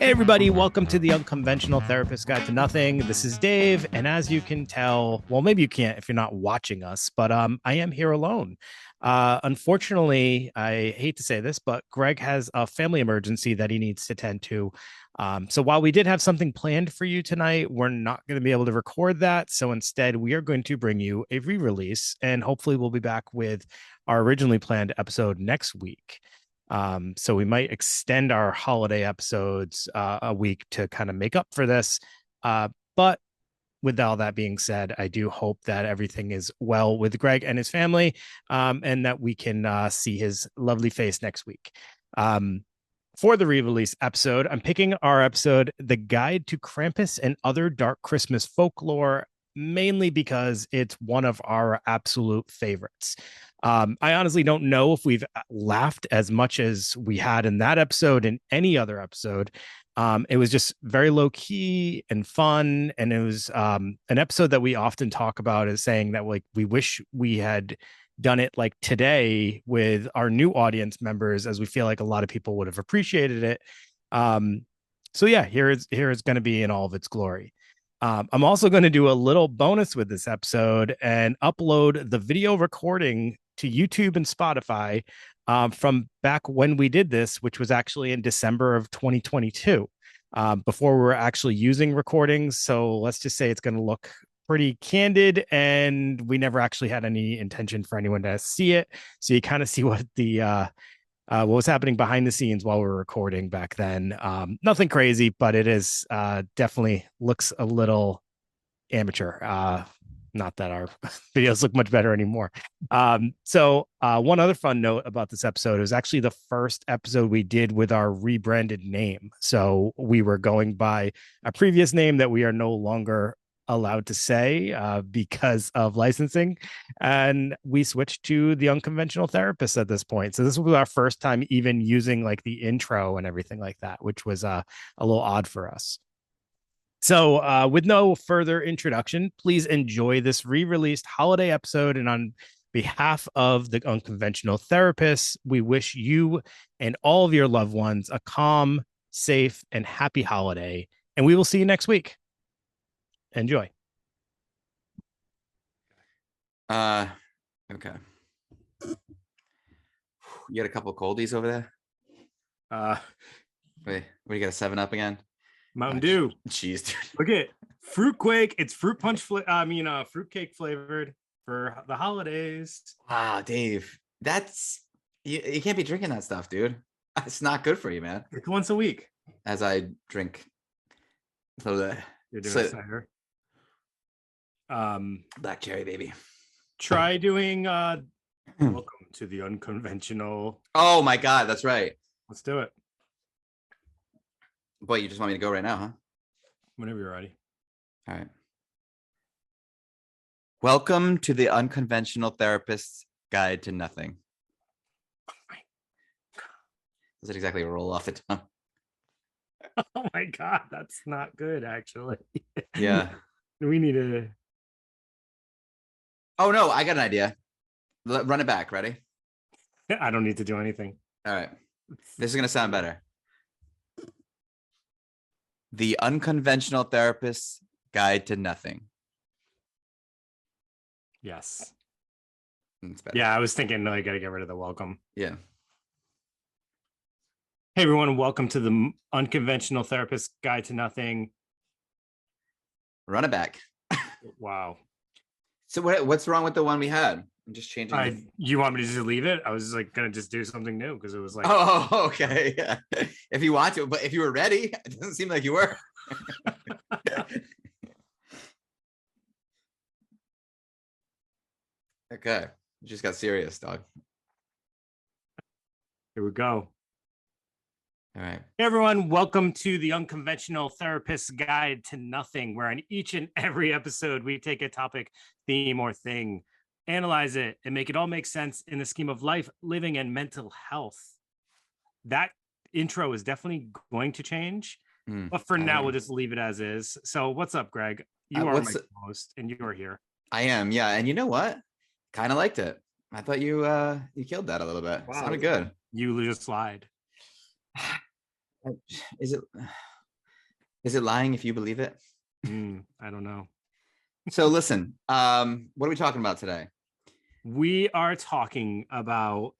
Hey everybody, welcome to the Unconventional Therapist Guide to Nothing. This is Dave, and as you can tell, well, maybe you can't if you're not watching us, but I am here alone. Unfortunately, I hate to say this, but Greg has a family emergency that he needs to tend to. So while we did have something planned for you tonight, we're not going to be able to record that. So instead, we are going to bring you a re-release, and hopefully we'll be back with our originally planned episode next week. So we might extend our holiday episodes a week to kind of make up for this. But with all that being said, I do hope that everything is well with Greg and his family, and that we can see his lovely face next week. For the re-release episode, I'm picking our episode, The Guide to Krampus and Other Dark Christmas Folklore, mainly because it's one of our absolute favorites. I honestly don't know if we've laughed as much as we had in that episode in any other episode. It was just very low key and fun. And it was an episode that we often talk about as saying that like we wish we had done it like today with our new audience members, as we feel like a lot of people would have appreciated it. So yeah, here it's going to be in all of its glory. I'm also going to do a little bonus with this episode and upload the video recording to YouTube and Spotify from back when we did this, which was actually in December of 2022, before we were actually using recordings. So let's just say it's going to look pretty candid, and we never actually had any intention for anyone to see it. So you kind of see what the what was happening behind the scenes while we were recording back then. Nothing crazy, but it is definitely looks a little amateur. Not that our videos look much better anymore. So one other fun note about this episode is actually the first episode we did with our rebranded name. So we were going by a previous name that we are no longer allowed to say because of licensing, and we switched to the Unconventional Therapist at this point. So this was our first time even using like the intro and everything like that, which was a little odd for us. So with no further introduction, please enjoy this re-released holiday episode. And on behalf of the Unconventional Therapists, we wish you and all of your loved ones a calm, safe, and happy holiday. And we will see you next week. Enjoy. Okay. You got a couple of coldies over there? Wait, what, you got a 7-Up again? Mountain Dew. Jeez, dude. Look at fruit quake. It's fruit punch. Fruitcake flavored for the holidays. Wow, Dave, that's you can't be drinking that stuff, dude. It's not good for you, man. It's once a week. As I drink. You're doing cider. Black cherry, baby. Try doing welcome to the Unconventional. Oh my god, that's right. Let's do it. Boy, you just want me to go right now, huh? Whenever you're ready. All right. Welcome to the Unconventional Therapist's Guide to Nothing. Does it exactly roll off the tongue? Oh my god, that's not good, actually. Yeah. We need to. Oh no, I got an idea. Run it back. Ready? I don't need to do anything. All right. This is going to sound better. The Unconventional Therapist's Guide to Nothing. Yes. It's better. Yeah, I was thinking, no, I got to get rid of the welcome. Yeah. Hey, everyone. Welcome to the Unconventional Therapist's Guide to Nothing. Run it back. Wow. So what's wrong with the one we had? I'm just changing. You want me to just leave it? I was like going to just do something new because it was like. Oh, okay. Yeah. If you want to, but if you were ready, it doesn't seem like you were. Okay. You just got serious, dog. Here we go. All right. Hey everyone, welcome to the Unconventional Therapist's Guide to Nothing, where on each and every episode we take a topic, theme, or thing, analyze it, and make it all make sense in the scheme of life, living, and mental health. That intro is definitely going to change, but for now we'll just leave it as is. So what's up, Greg? You are my host, and you are here. I am, yeah. And you know what? Kind of liked it. I thought you killed that a little bit. Wow, sounded good. You just lied. Is it? Is it lying if you believe it? I don't know. So listen, what are we talking about today? We are talking about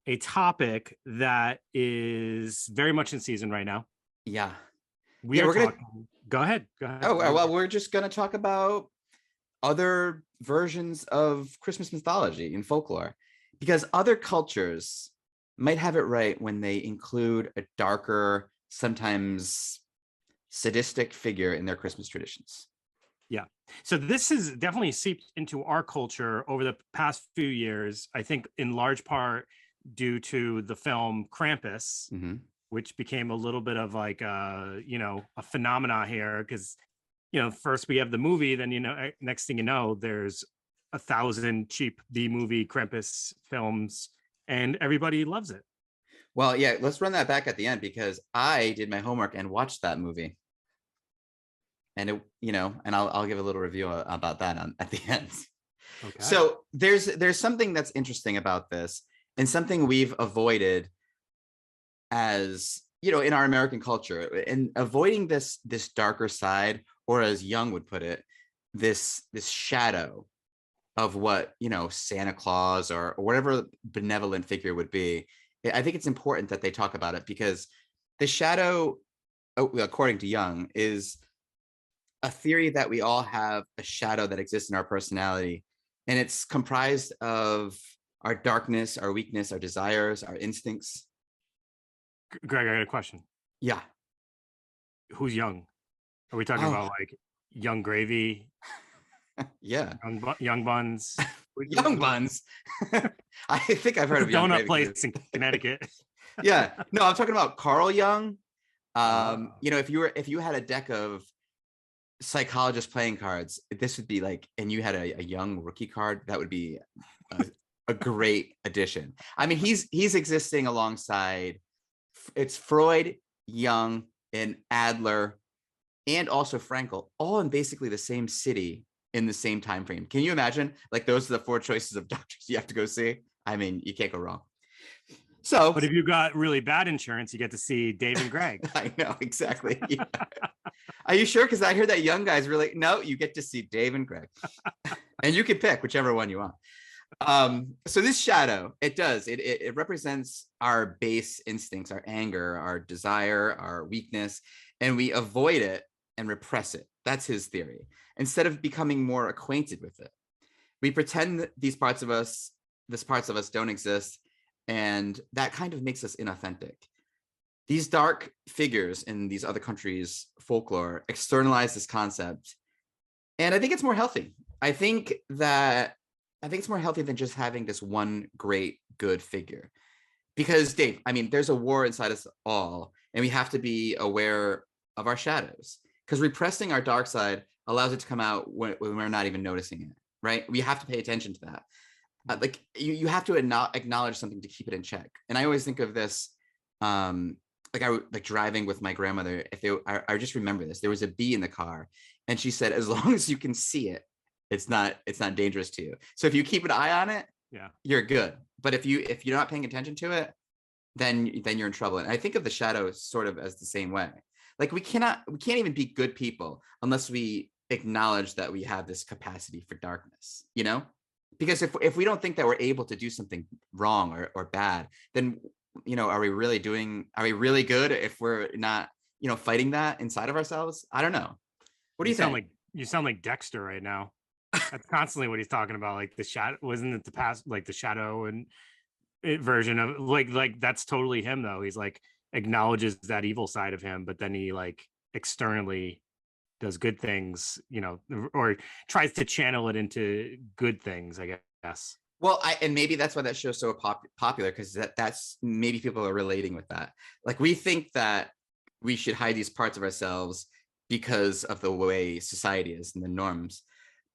a topic that is very much in season right now. Yeah. We Yeah, are we're gonna talking. Go ahead. Go ahead. oh well, we're just gonna talk about other versions of Christmas mythology and folklore, because other cultures might have it right when they include a darker, sometimes sadistic figure in their Christmas traditions. Yeah. So this has definitely seeped into our culture over the past few years. I think in large part due to the film Krampus, Mm-hmm. which became a little bit of like a phenomena here because first we have the movie, then next thing you know, there's 1,000 cheap B movie Krampus films, and everybody loves it. Well, yeah, let's run that back at the end because I did my homework and watched that movie. And and I'll give a little review about that at the end. Okay. So there's something that's interesting about this, and something we've avoided as in our American culture, and avoiding this darker side, or as Jung would put it, this shadow of what Santa Claus or whatever benevolent figure would be. I think it's important that they talk about it because the shadow, according to Jung, is a theory that we all have a shadow that exists in our personality, and it's comprised of our darkness, our weakness, our desires, our instincts. Greg, I got a question. Yeah. Who's young? Are we talking Oh, about like Young Gravy, yeah. Young Buns? Young Buns. I think I've heard It's a of Young donut Gravy. place in Connecticut. Yeah. No, I'm talking about Carl Jung. Oh. If you had a deck of psychologist playing cards, this would be like, and you had a young rookie card, that would be a great addition. I mean, he's existing alongside, it's Freud, Jung, and Adler, and also Frankel, all in basically the same city in the same time frame. Can you imagine? Like, those are the four choices of doctors you have to go see. I mean, you can't go wrong. So But if you got really bad insurance, you get to see Dave and Greg. I know exactly. Yeah. Are you sure? Because I heard that Young guys really, no, you get to see Dave and Greg, and you can pick whichever one you want. So this shadow, it represents our base instincts, our anger, our desire, our weakness, and we avoid it and repress it. That's his theory. Instead of becoming more acquainted with it, we pretend that these parts of us don't exist, and that kind of makes us inauthentic. These dark figures in these other countries' folklore externalize this concept, and I think it's more healthy. I think that I think it's more healthy than just having this one great good figure. Because Dave, I mean, there's a war inside us all, and we have to be aware of our shadows. Because repressing our dark side allows it to come out when we're not even noticing it, right? We have to pay attention to that. Like you have to acknowledge something to keep it in check. And I always think of this, like like driving with my grandmother. I just remember this. There was a bee in the car, and she said, as long as you can see it, it's not dangerous to you. So if you keep an eye on it, Yeah. you're good. But if you're not paying attention to it, then you're in trouble. And I think of the shadow sort of as the same way. Like we can't even be good people unless we acknowledge that we have this capacity for darkness, because if we don't think that we're able to do something wrong or bad, then are we really good if we're not fighting that inside of ourselves? I don't know. What do You you sound think? like you sound like Dexter right now. That's constantly what he's talking about. Like the shadow, wasn't it the past, like the shadow and version of like that's totally him though. He's like acknowledges that evil side of him, but then he like externally does good things, or tries to channel it into good things, I guess. Well, and maybe that's why that show's so popular, because that's maybe people are relating with that. Like we think that we should hide these parts of ourselves because of the way society is and the norms.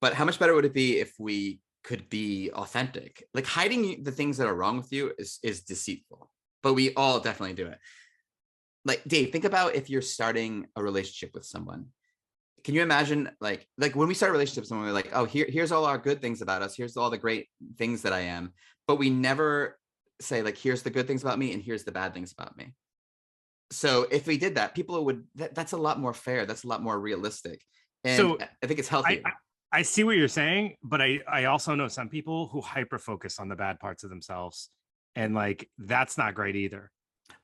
But how much better would it be if we could be authentic? Like hiding the things that are wrong with you is deceitful, but we all definitely do it. Like Dave, think about if you're starting a relationship with someone. Can you imagine like when we start a relationship with someone, we're like, oh, here's all our good things about us, here's all the great things that I am, but we never say like, here's the good things about me and here's the bad things about me. So if we did that, people would, that's a lot more fair. That's a lot more realistic. And So I think it's I, healthier. I see what you're saying, but I also know some people who hyper focus on the bad parts of themselves, and like that's not great either.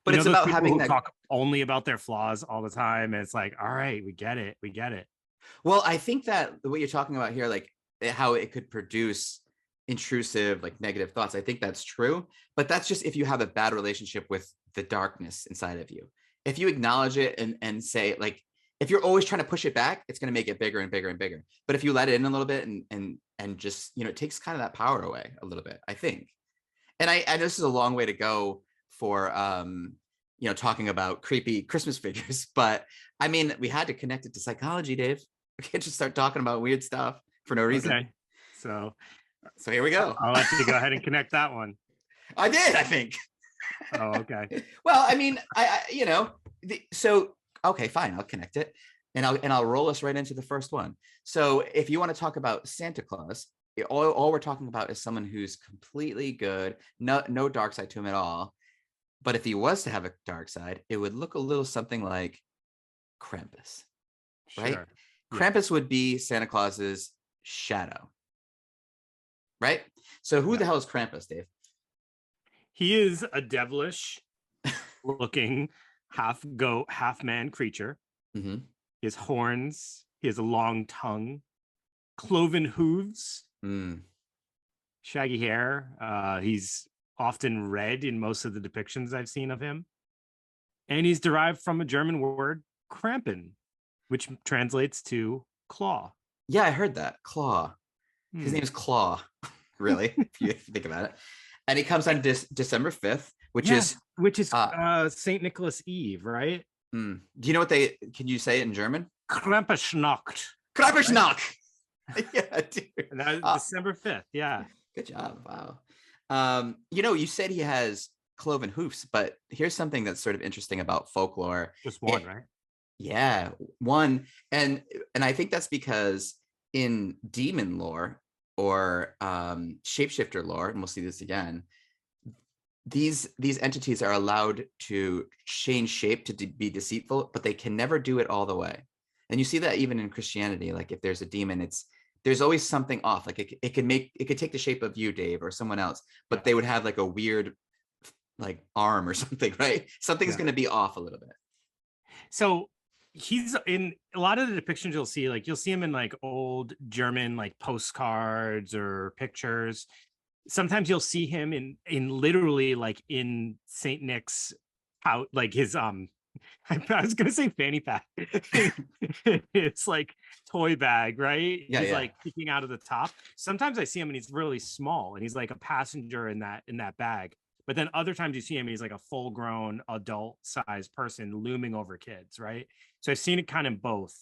But it's Those about people having who that. talk only about their flaws all the time, and it's like, all right, we get it, we get it. Well, I think that what you're talking about here, like how it could produce intrusive, like negative thoughts, I think that's true. But that's just if you have a bad relationship with the darkness inside of you. If you acknowledge it and say, like, if you're always trying to push it back, it's going to make it bigger and bigger and bigger. But if you let it in a little bit and just, it takes kind of that power away a little bit, I think. And I know this is a long way to go for talking about creepy Christmas figures, but I mean, we had to connect it to psychology, Dave. We can't just start talking about weird stuff for no reason. Okay, so Here we go. I'll let you go ahead and connect that one. I did, I think. Oh, okay. Well, I mean, so okay, fine, I'll connect it, and I'll roll us right into the first one. So if you want to talk about Santa Claus, all we're talking about is someone who's completely good, no dark side to him at all. But if he was to have a dark side, it would look a little something like Krampus, right? Sure. Krampus would be Santa Claus's shadow, right? So who the hell is Krampus, Dave? He is a devilish looking half goat, half man creature. Mm-hmm. His horns, he has a long tongue, cloven hooves, shaggy hair. He's often red in most of the depictions I've seen of him. And he's derived from a German word, Krampen, which translates to claw. Yeah, I heard that. Claw. His name is Claw, really, if you think about it. And he comes on December 5th, which is St. Nicholas Eve, right? Do you know what can you say it in German? Krampusnacht. Krampusnacht. Yeah, dude. And that is December 5th. Yeah. Good job. Wow. You said he has cloven hoofs, but here's something that's sort of interesting about folklore. Just one, right? Yeah, one. And I think that's because in demon lore or shapeshifter lore, and we'll see this again, these entities are allowed to change shape to be deceitful, but they can never do it all the way. And you see that even in Christianity. Like if there's a demon, there's always something off. Like it could take the shape of you, Dave, or someone else, but they would have like a weird like arm or something, right? Something's going to be off a little bit. So he's in a lot of the depictions you'll see him in like old German like postcards or pictures. Sometimes you'll see him in literally like in Saint Nick's out, like his I was gonna say fanny pack. It's like toy bag, right? Yeah, he's like peeking out of the top. Sometimes I see him and he's really small and he's like a passenger in that bag. But then other times you see him, he's like a full-grown adult-sized person looming over kids, right? So I've seen it kind of both.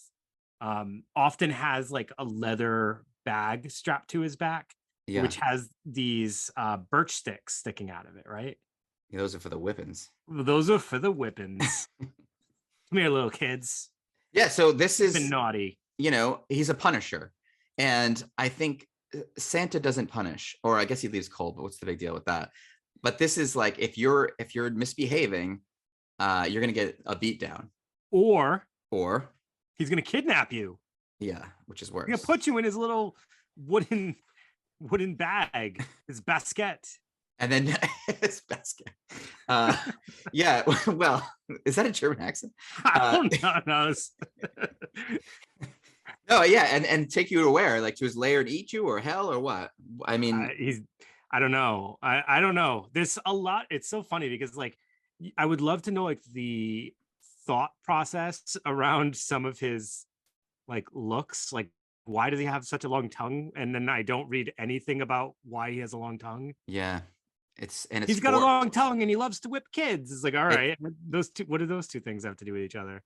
Often has like a leather bag strapped to his back, which has these birch sticks sticking out of it, right? Yeah, those are for the whippings. Those are for the whippings. Come here, little kids. Yeah, so this is been naughty. He's a punisher. And I think Santa doesn't punish, or I guess he leaves cold, but what's the big deal with that? But this is like if you're misbehaving, you're gonna get a beat down. Or he's gonna kidnap you. Yeah, which is worse. He's gonna put you in his little wooden bag, his basket. And then his basket. Yeah, well, is that a German accent? I don't know. No, yeah, and take you to where? Like to his lair and eat you, or hell, or what? I mean, I don't know. I don't know. There's a lot. It's so funny because like I would love to know like the thought process around some of his like looks. Like why does he have such a long tongue? And then I don't read anything about why he has a long tongue. Yeah. He's got a long tongue and he loves to whip kids. It's like, all right, those two, what do those two things have to do with each other?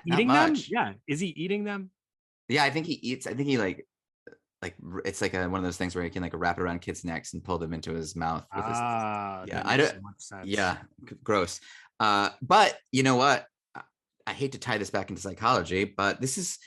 Eating them? Yeah. Is he eating them? Yeah, I think he eats. I think he like it's like one of those things where he can like wrap it around kids' necks and pull them into his mouth with his. Yeah, I don't. So yeah, gross. But you know what? I hate to tie this back into psychology, but this is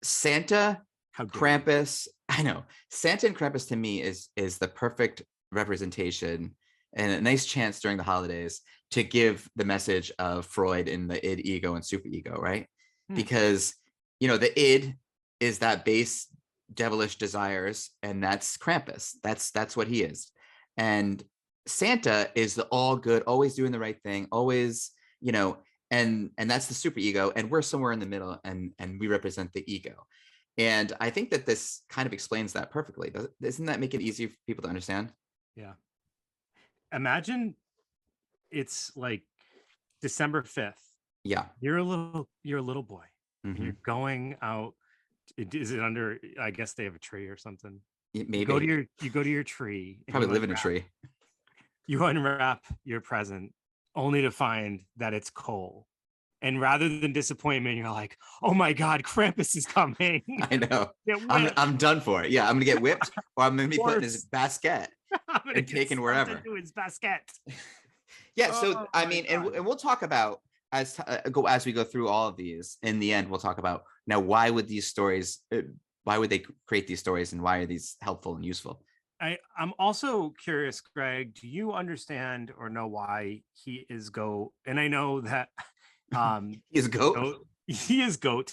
Santa, Krampus. I know Santa and Krampus to me is the perfect representation and a nice chance during the holidays to give the message of Freud in the id, ego, and superego, right? Because, you know, the id is that base devilish desires, and that's Krampus. That's what he is. And Santa is the all good, always doing the right thing, always, you know, and that's the superego, and we're somewhere in the middle, and we represent the ego. And I think that this kind of explains that perfectly. Doesn't that make it easier for people to understand? Yeah. Imagine it's like December 5th. Yeah. You're a little boy. And Mm-hmm. you're going out. Is it under, I guess they have a tree or something. Maybe You go to your tree. And probably you live in a tree. You unwrap your present only to find that it's coal. And rather than disappointment, you're like, oh my God, Krampus is coming. I know. I'm done for it. Yeah, I'm gonna get whipped, or I'm gonna be put in his basket and taken wherever. To his basket. Yeah. So I mean, and we'll talk about as we go through all of these. In the end, we'll talk about now why would these stories, why would they create these stories, and why are these helpful and useful? I'm also curious, Greg. Do you understand or know why he is goat? And I know that. He is goat. He is goat.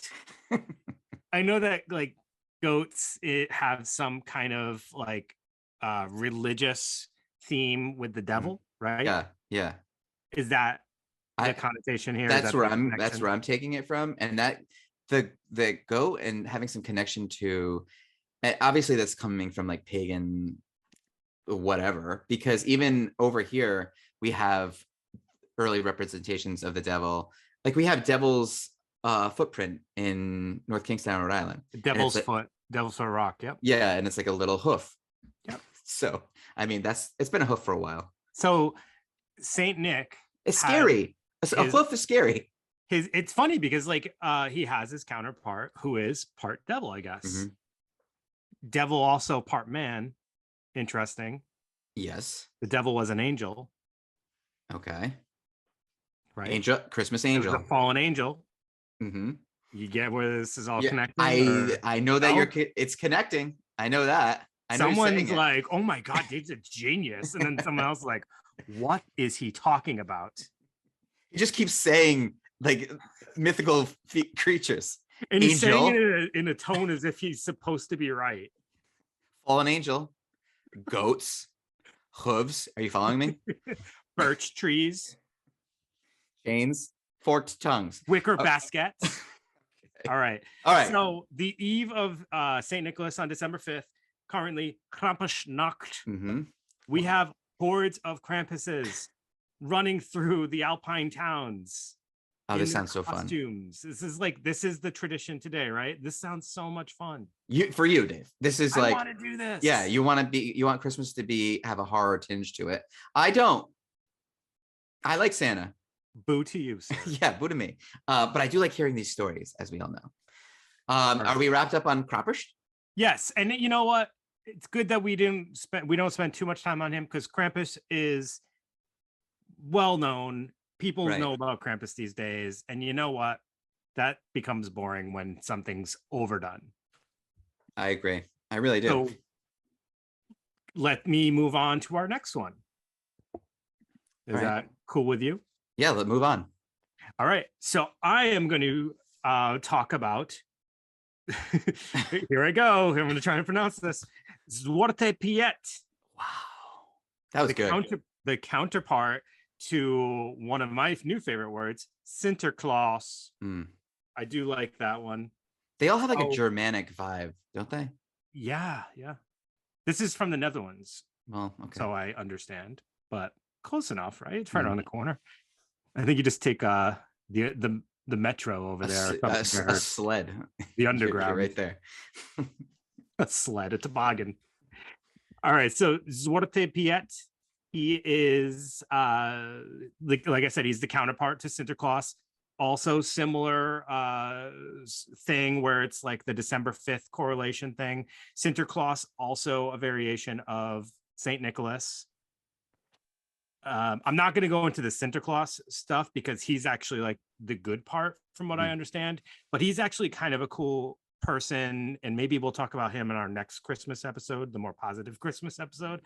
I know that like goats have some kind of like religious theme with the devil, right? Yeah. Is that the connotation here? That's where I'm taking it from, and that the goat and having some connection to, obviously that's coming from like pagan whatever, because even over here we have early representations of the devil. Like we have devil's footprint in North Kingstown, Rhode Island. Devil's foot rock. Yep. Yeah, and it's like a little hoof. Yep. So I mean, it's been a hoof for a while. So Saint Nick, it's scary. A hoof is scary. It's funny because like he has his counterpart who is part devil, I guess. Mm-hmm. Devil also part man. Interesting. Yes. The devil was an angel. Okay. Right. Angel, Christmas angel. A fallen angel. Mm-hmm. You get where this is all connected? I know that it's connecting. I know that. Someone's like, oh my God, Dave's a genius. And then someone else is like, what is he talking about? He just keeps saying like mythical creatures. And he's saying it in a tone as if he's supposed to be right. Fallen angel, goats, hooves. Are you following me? Birch trees. Chains, forked tongues, wicker baskets. Okay. All right. So the eve of St. Nicholas on December 5th, currently Krampusnacht. Mm-hmm. We have hordes of Krampuses running through the Alpine towns. Oh, this sounds so fun. This is the tradition today, right? This sounds so much fun. For you, Dave. This is like, I want to do this. Yeah, you want Christmas to have a horror tinge to it. I don't. I like Santa. Boo to you, sir. Yeah, boo to me. But I do like hearing these stories, as we all know. Are we wrapped up on Krampus? Yes, and you know what? It's good that we don't spend too much time on him, because Krampus is well known. People know about Krampus these days, and you know what? That becomes boring when something's overdone. I agree. I really do. So let me move on to our next one. Is that cool with you? Yeah, let's move on. All right. So I am going to talk about, here I go. I'm going to try and pronounce this. Zwarte Piet. Wow. That was good. The counterpart to one of my new favorite words, Sinterklaas. I do like that one. They all have like a Germanic vibe, don't they? Yeah. This is from the Netherlands. Well, okay. So I understand, but close enough, right? It's right around the corner. I think you just take the metro over there. A sled. The underground. Right there. A sled, a toboggan. All right, so Zwarte Piet, he is, like I said, he's the counterpart to Sinterklaas. Also similar thing where it's like the December 5th correlation thing. Sinterklaas, also a variation of St. Nicholas. I'm not going to go into the Sinterklaas stuff because he's actually like the good part from what I understand, but he's actually kind of a cool person, and maybe we'll talk about him in our next Christmas episode, the more positive Christmas episode,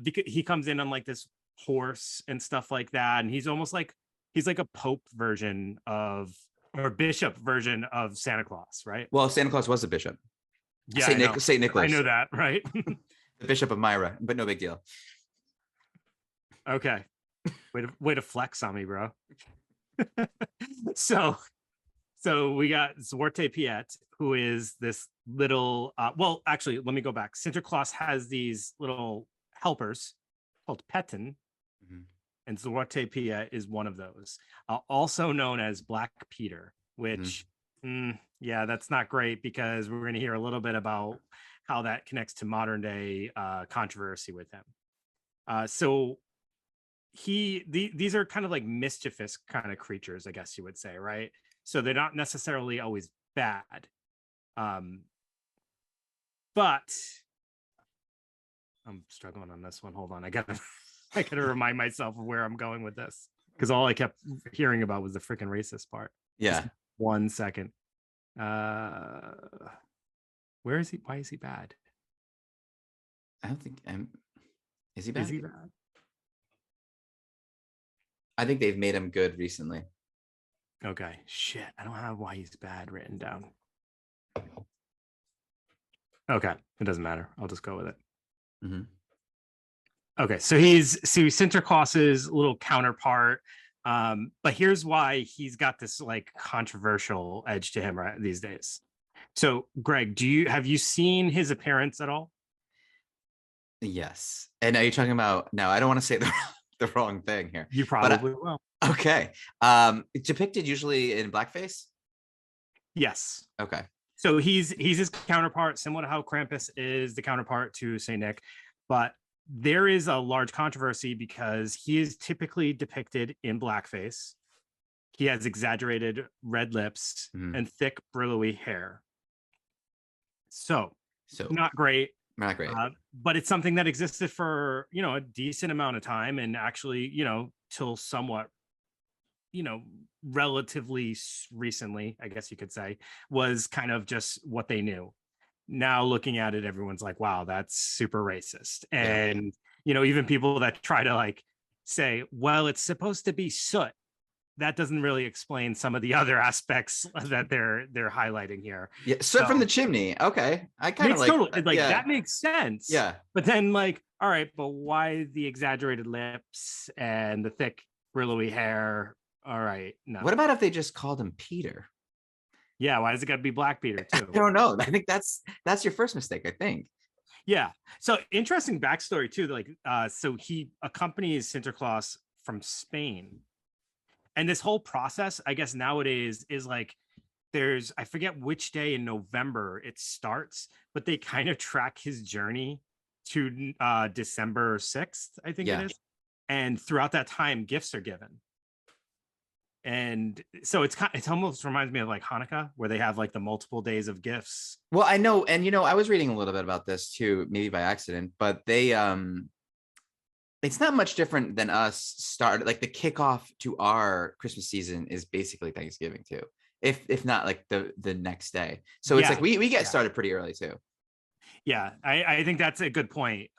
because he comes in on like this horse and stuff like that. And he's almost like he's like a pope version of or bishop version of Santa Claus, right? Well, Santa Claus was a bishop. Yeah, I know. Saint Nicholas. I know that, right? The Bishop of Myra, but no big deal. Okay. Way to flex on me, bro. so we got Zwarte Piet, who is this little well, actually, let me go back. Sinterklaas has these little helpers called Petten, and Zwarte Piet is one of those. Also known as Black Peter, which yeah, that's not great because we're going to hear a little bit about how that connects to modern day controversy with him. So these are kind of like mischievous kind of creatures, I guess you would say, right? So they're not necessarily always bad. But I'm struggling on this one. Hold on. I gotta remind myself of where I'm going with this. Because all I kept hearing about was the freaking racist part. Yeah. Just 1 second. Where is he? Why is he bad? I don't think is he bad? Is he bad? I think they've made him good recently. Okay. Shit. I don't have why he's bad written down. Okay. It doesn't matter. I'll just go with it. Okay. So he's Sinterklaas's little counterpart. But here's why he's got this like controversial edge to him right these days. So Greg, have you seen his appearance at all? Yes. And are you talking about, now I don't want to say the wrong thing here. You probably will. Okay. Depicted usually in blackface? Yes. Okay. So he's his counterpart, similar to how Krampus is the counterpart to Saint Nick, but there is a large controversy because he is typically depicted in blackface. He has exaggerated red lips and thick, billowy hair. So not great. Not great. But it's something that existed for, a decent amount of time, and actually, till somewhat, relatively recently, I guess you could say, was kind of just what they knew. Now looking at it, everyone's like, wow, that's super racist. And, even people that try to like say, well, it's supposed to be soot. That doesn't really explain some of the other aspects that they're highlighting here. Yeah, soot from the chimney. Okay. I kind of like that makes sense. Yeah. But then like, all right, but why the exaggerated lips and the thick, billowy hair? All right. No. What about if they just called him Peter? Yeah, why does it got to be Black Peter too? I don't know. I think that's your first mistake, I think. Yeah. So interesting backstory too. Like, so he accompanies Sinterklaas from Spain. And this whole process, I guess nowadays is like, I forget which day in November it starts, but they kind of track his journey to December 6th, I think it is. And throughout that time, gifts are given. And so it almost reminds me of like Hanukkah, where they have like the multiple days of gifts. Well, I know. And, I was reading a little bit about this too, maybe by accident, but they, it's not much different than us like the kickoff to our Christmas season is basically Thanksgiving too. If not like the next day. So it's like we get started pretty early too. Yeah, I think that's a good point.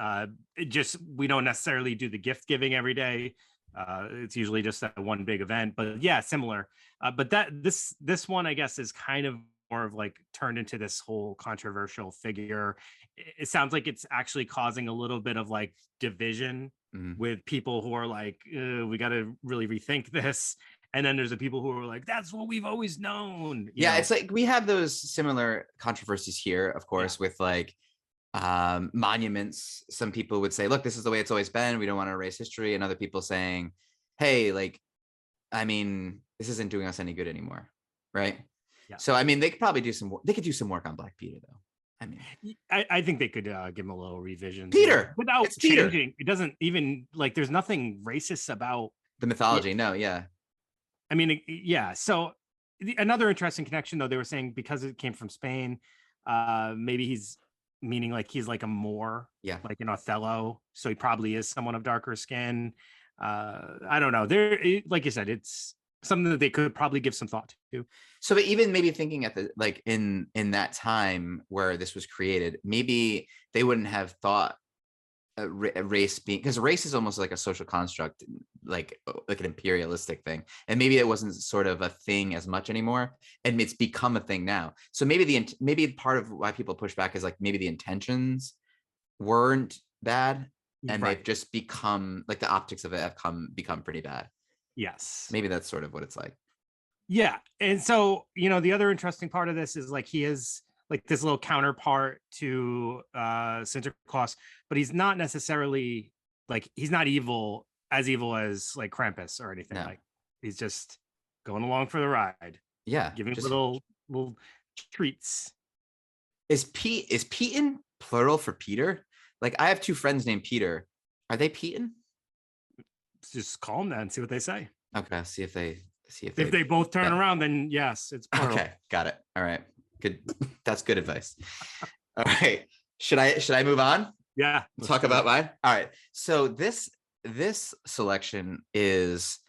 We don't necessarily do the gift giving every day. It's usually just that one big event, but yeah, similar. But this one, I guess, is kind of more of like turned into this whole controversial figure. It sounds like it's actually causing a little bit of like division with people who are like, we got to really rethink this. And then there's the people who are like, that's what we've always known. You know? It's like we have those similar controversies here, of course, with like monuments. Some people would say, look, this is the way it's always been. We don't want to erase history. And other people saying, hey, like, I mean, this isn't doing us any good anymore. Right. Yeah. So, I mean, they could probably do some work on Black Peter, though. I mean, I think they could give him a little revision. Peter, without changing. Peter. It doesn't even like, there's nothing racist about the mythology. No. Yeah. I mean, yeah. So another interesting connection, though, they were saying because it came from Spain, maybe he's meaning like he's like a Moor, like an Othello. So he probably is someone of darker skin. I don't know. Like you said, it's something that they could probably give some thought to. So, but even maybe thinking at the like in that time where this was created, maybe they wouldn't have thought race being, because race is almost like a social construct, like an imperialistic thing, and maybe it wasn't sort of a thing as much anymore, and it's become a thing now. So maybe part of why people push back is like maybe the intentions weren't bad, and they've just become like the optics of it have become pretty bad. Yes, maybe that's sort of what it's like. Yeah, and so the other interesting part of this is like he is like this little counterpart to Santa Claus, but he's not necessarily like he's not evil as like Krampus or anything. No. Like he's just going along for the ride. Yeah, giving just, little treats. Is Peyton plural for Peter? Like I have two friends named Peter. Are they Peyton? Just call them that and see what they say. Okay, see if they both turn around, then yes, it's plural. Okay, got it. All right, good. That's good advice. All right, should I move on? Yeah, talk about mine. All right, so this selection is,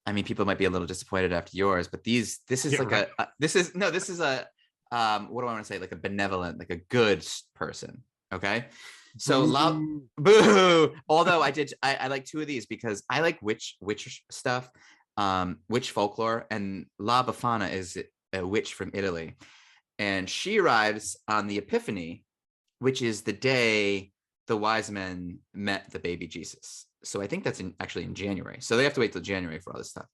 I mean, people might be a little disappointed after yours, but this is what do I want to say, like a benevolent, like a good person. Okay, so boo. Although I like two of these because I like witch stuff, witch folklore, and La Befana is a witch from Italy, and she arrives on the Epiphany, which is the day the wise men met the baby Jesus. So I think that's actually in January. So they have to wait till January for all this stuff.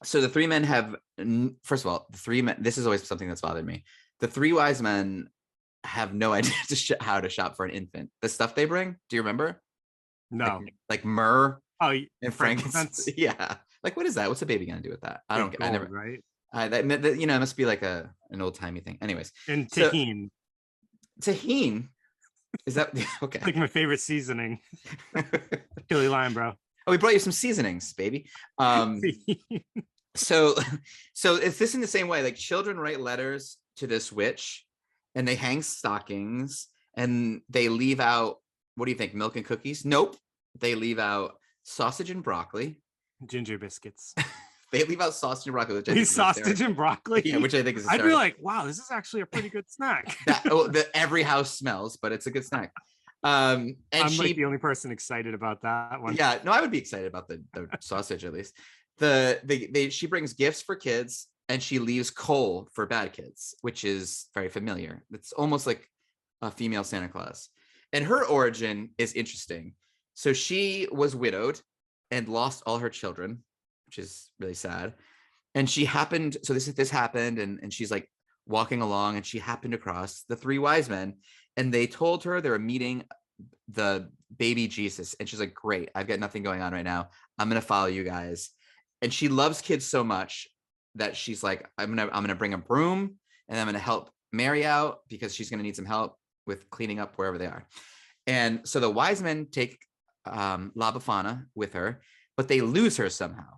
So the three men have, first of all, the three men, this is always something that's bothered me. The three wise men have no idea how to shop for an infant. The stuff they bring, do you remember? No. Like myrrh and frankincense. Yeah. Like, what is that? What's a baby gonna do with that? I don't. I never. Right. It must be like an old timey thing. Anyways. And tahini. Tahini. Is that okay? Like my favorite seasoning. Chili lime, bro. Oh, we brought you some seasonings, baby. So it's this in the same way. Like children write letters to this witch, and they hang stockings, and they leave out. What do you think? Milk and cookies? Nope. They leave out sausage and broccoli. Ginger biscuits. They leave out sausage and broccoli. Sausage and broccoli. Yeah, which I think is. I'd be like, wow, this is actually a pretty good snack. Every house smells, but it's a good snack. And I'm like the only person excited about that one. Yeah, no, I would be excited about the sausage at least. She brings gifts for kids, and she leaves coal for bad kids, which is very familiar. It's almost like a female Santa Claus, and her origin is interesting. So she was widowed and lost all her children, which is really sad. And she happened, so this happened, and she's like walking along, and she happened across the three wise men, and they told her they were meeting the baby Jesus. And she's like, great, I've got nothing going on right now. I'm going to follow you guys. And she loves kids so much that she's like, I'm going to bring a broom, and I'm going to help Mary out because she's going to need some help with cleaning up wherever they are. And so the wise men take La Befana with her, but they lose her somehow.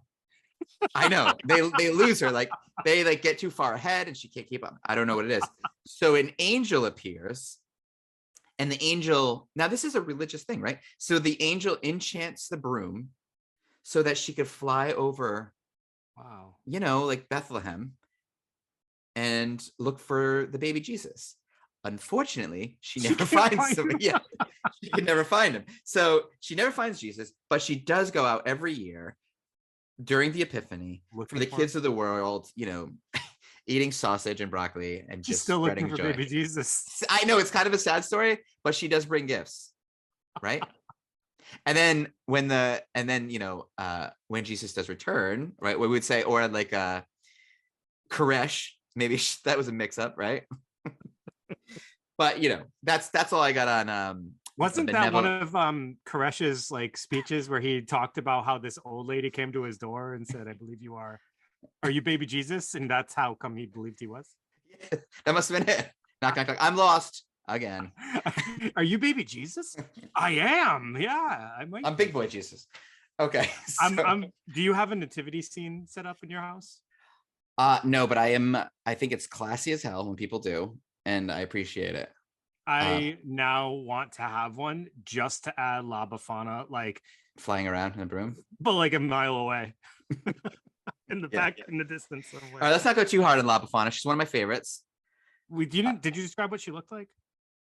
I know they lose her, like they like get too far ahead and she can't keep up. I don't know what it is. So an angel appears, and the angel, now this is a religious thing, right? So the angel enchants the broom so that she could fly over, wow, like Bethlehem, and look for the baby Jesus. Unfortunately, she never finds him. Yeah, she can never find him. So she never finds Jesus, but she does go out every year during the Epiphany for the kids of the world, eating sausage and broccoli and She's just still spreading looking for joy. baby Jesus. I know it's kind of a sad story, but she does bring gifts, right? And then when Jesus does return, right? We would say, or like Koresh, maybe that was a mix-up, right? But that's all I got on. Wasn't that one of Koresh's like speeches where he talked about how this old lady came to his door and said, "I believe you are you baby Jesus?" And that's how come he believed he was. Yeah, that must have been it. Knock, knock, knock. I'm lost again. Are you baby Jesus? I am. Yeah, I'm big boy Jesus. Okay. So. Do you have a nativity scene set up in your house? No, but I think it's classy as hell when people do, and I appreciate it. I now want to have one just to add La Befana, like flying around in a broom, but like a mile away in the back, in the distance somewhere. All right, let's not go too hard on La Befana. She's one of my favorites. Did you describe what she looked like?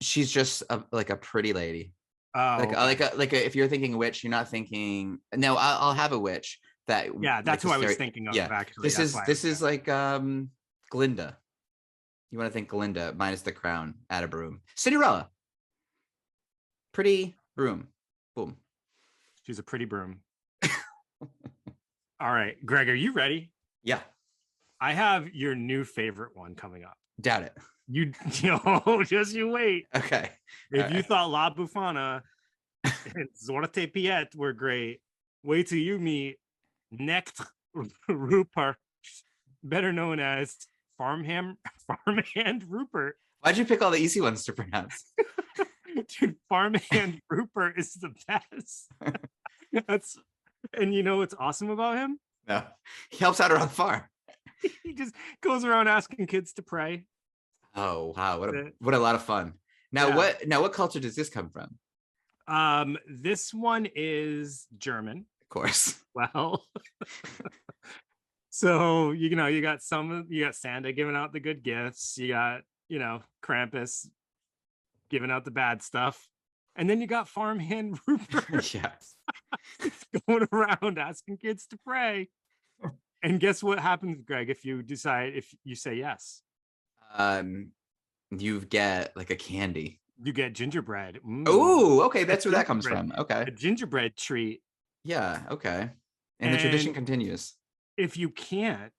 She's just like a pretty lady. Oh, Like if you're thinking witch, you're not thinking. No, I'll have a witch that. yeah, that's who I was thinking of. Yeah, Actually, this is like Glinda. You want to think Glinda minus the crown, add a broom. Cinderella. Pretty broom. Boom. She's a pretty broom. All right, Greg, are you ready? Yeah. I have your new favorite one coming up. Doubt it. You know, just you wait. Okay. If you thought La Bufana and Zorte Piet were great, wait till you meet Necht Rupert, better known as Farmhand Rupert. Why'd you pick all the easy ones to pronounce? Dude, Farmhand Rupert is the best. And you know what's awesome about him? No, he helps out around the farm. He just goes around asking kids to pray. Oh wow, what a lot of fun. Now what culture does this come from? This one is German. Of course. Well, so you got Santa giving out the good gifts, you got Krampus giving out the bad stuff, and then you got Farmhand Rupert Yeah. going around asking kids to pray. And guess what happens, Greg, if you say yes? You get like a candy. You get gingerbread. Oh, okay, that's where that comes from. Okay. A gingerbread treat. Yeah, okay. And the tradition continues. If you can't,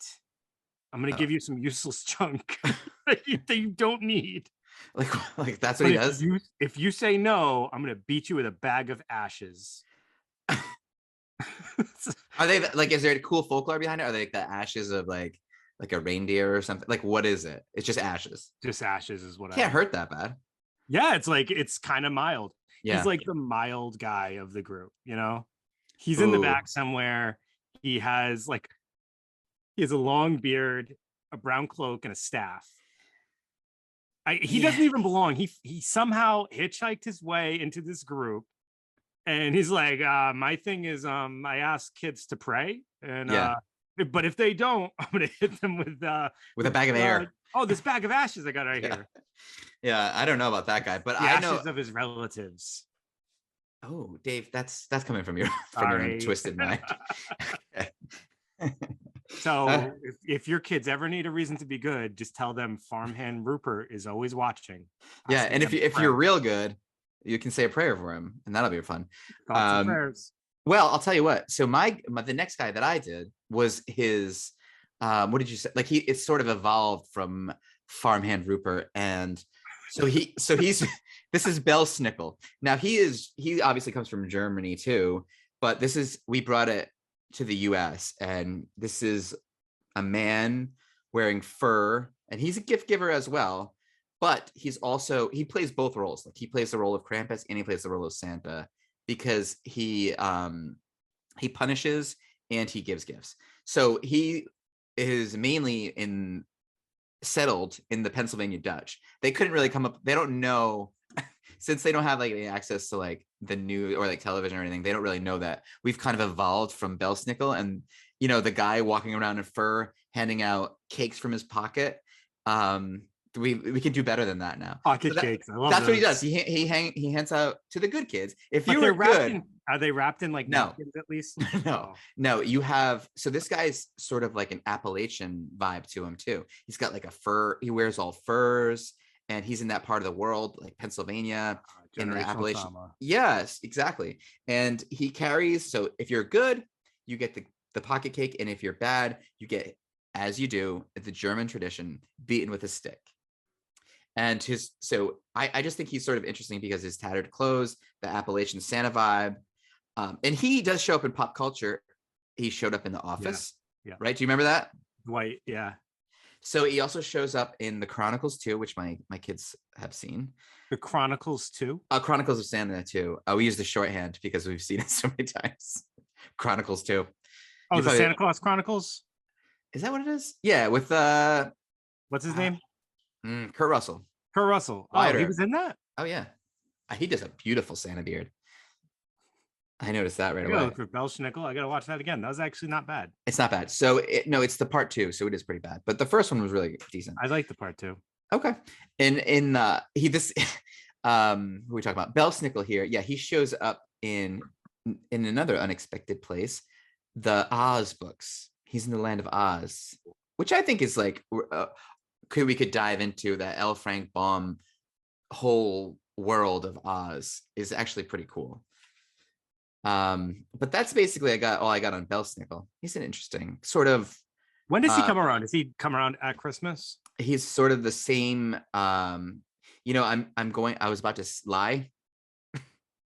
I'm going to give you some useless junk that you don't need. Like that's what he does? If you say no, I'm going to beat you with a bag of ashes. Are they like, is there a cool folklore behind it? Are they like the ashes of like a reindeer or something? Like, what is it? It's just ashes. Just ashes is what Can't hurt that bad. Yeah, it's kind of mild. Yeah. He's like the mild guy of the group, He's in the back somewhere. He has a long beard, a brown cloak, and a staff. He doesn't even belong. He somehow hitchhiked his way into this group. And he's like, my thing is, I ask kids to pray, and but if they don't, I'm gonna hit them with a bag of air. Oh, this bag of ashes I got right here. Yeah, I don't know about that guy, but the I know ashes of his relatives. Oh, Dave, that's coming from your twisted mind. So if your kids ever need a reason to be good, just tell them Farmhand Rupert is always watching. Yeah, and if you're real good, you can say a prayer for him, and that'll be fun. Prayers. Well, I'll tell you what. So the next guy that I did was his. What did you say? Like it's sort of evolved from Farmhand Rupert, and so he's this is Belsnickel. Now he obviously comes from Germany too, but we brought it to the U.S. and this is a man wearing fur, and he's a gift giver as well. But he plays both roles. Like he plays the role of Krampus and he plays the role of Santa because he punishes and he gives gifts. So he is mainly settled in the Pennsylvania Dutch. They couldn't really come up. They don't know since they don't have like any access to like the news or like television or anything. They don't really know that we've kind of evolved from Belsnickel and the guy walking around in fur handing out cakes from his pocket. We can do better than that now. Pocket cakes. I love that's those. what he does. He hands out to the good kids. If But you were good, are they wrapped in like No. napkins at least? No. You have this guy's sort of like an Appalachian vibe to him too. He's got like a fur. He wears all furs, and he's in that part of the world, like Pennsylvania, in the Appalachian. Trauma. Yes, exactly. And he carries. So if you're good, you get the pocket cake, and if you're bad, you get, as you do, the German tradition, beaten with a stick. And I just think he's sort of interesting because his tattered clothes, the Appalachian Santa vibe, and he does show up in pop culture. He showed up in The Office, right? Do you remember that? Dwight, yeah. So he also shows up in The Chronicles too, which my kids have seen. The Chronicles too? Chronicles of Santa too. We use the shorthand because we've seen it so many times. Chronicles too. Oh, the Santa Claus Chronicles? Is that what it is? Yeah, with what's his name? Kurt Russell. Kurt Russell. Lighter. Oh, he was in that? Oh yeah. He does a beautiful Santa beard. I noticed that right away. For Belsnickel, I gotta watch that again. That was actually not bad. It's not bad. So it's the part 2, so it is pretty bad. But the first one was really decent. I like the part 2. Okay. And Who are we talking about? Belsnickel here. Yeah, he shows up in another unexpected place, the Oz books. He's in the land of Oz, which I think is like we could dive into that L. Frank Baum whole world of Oz is actually pretty cool. But that's basically all I got on Belsnickel. He's an interesting sort of. When does he come around? Does he come around at Christmas? He's sort of the same. I was about to lie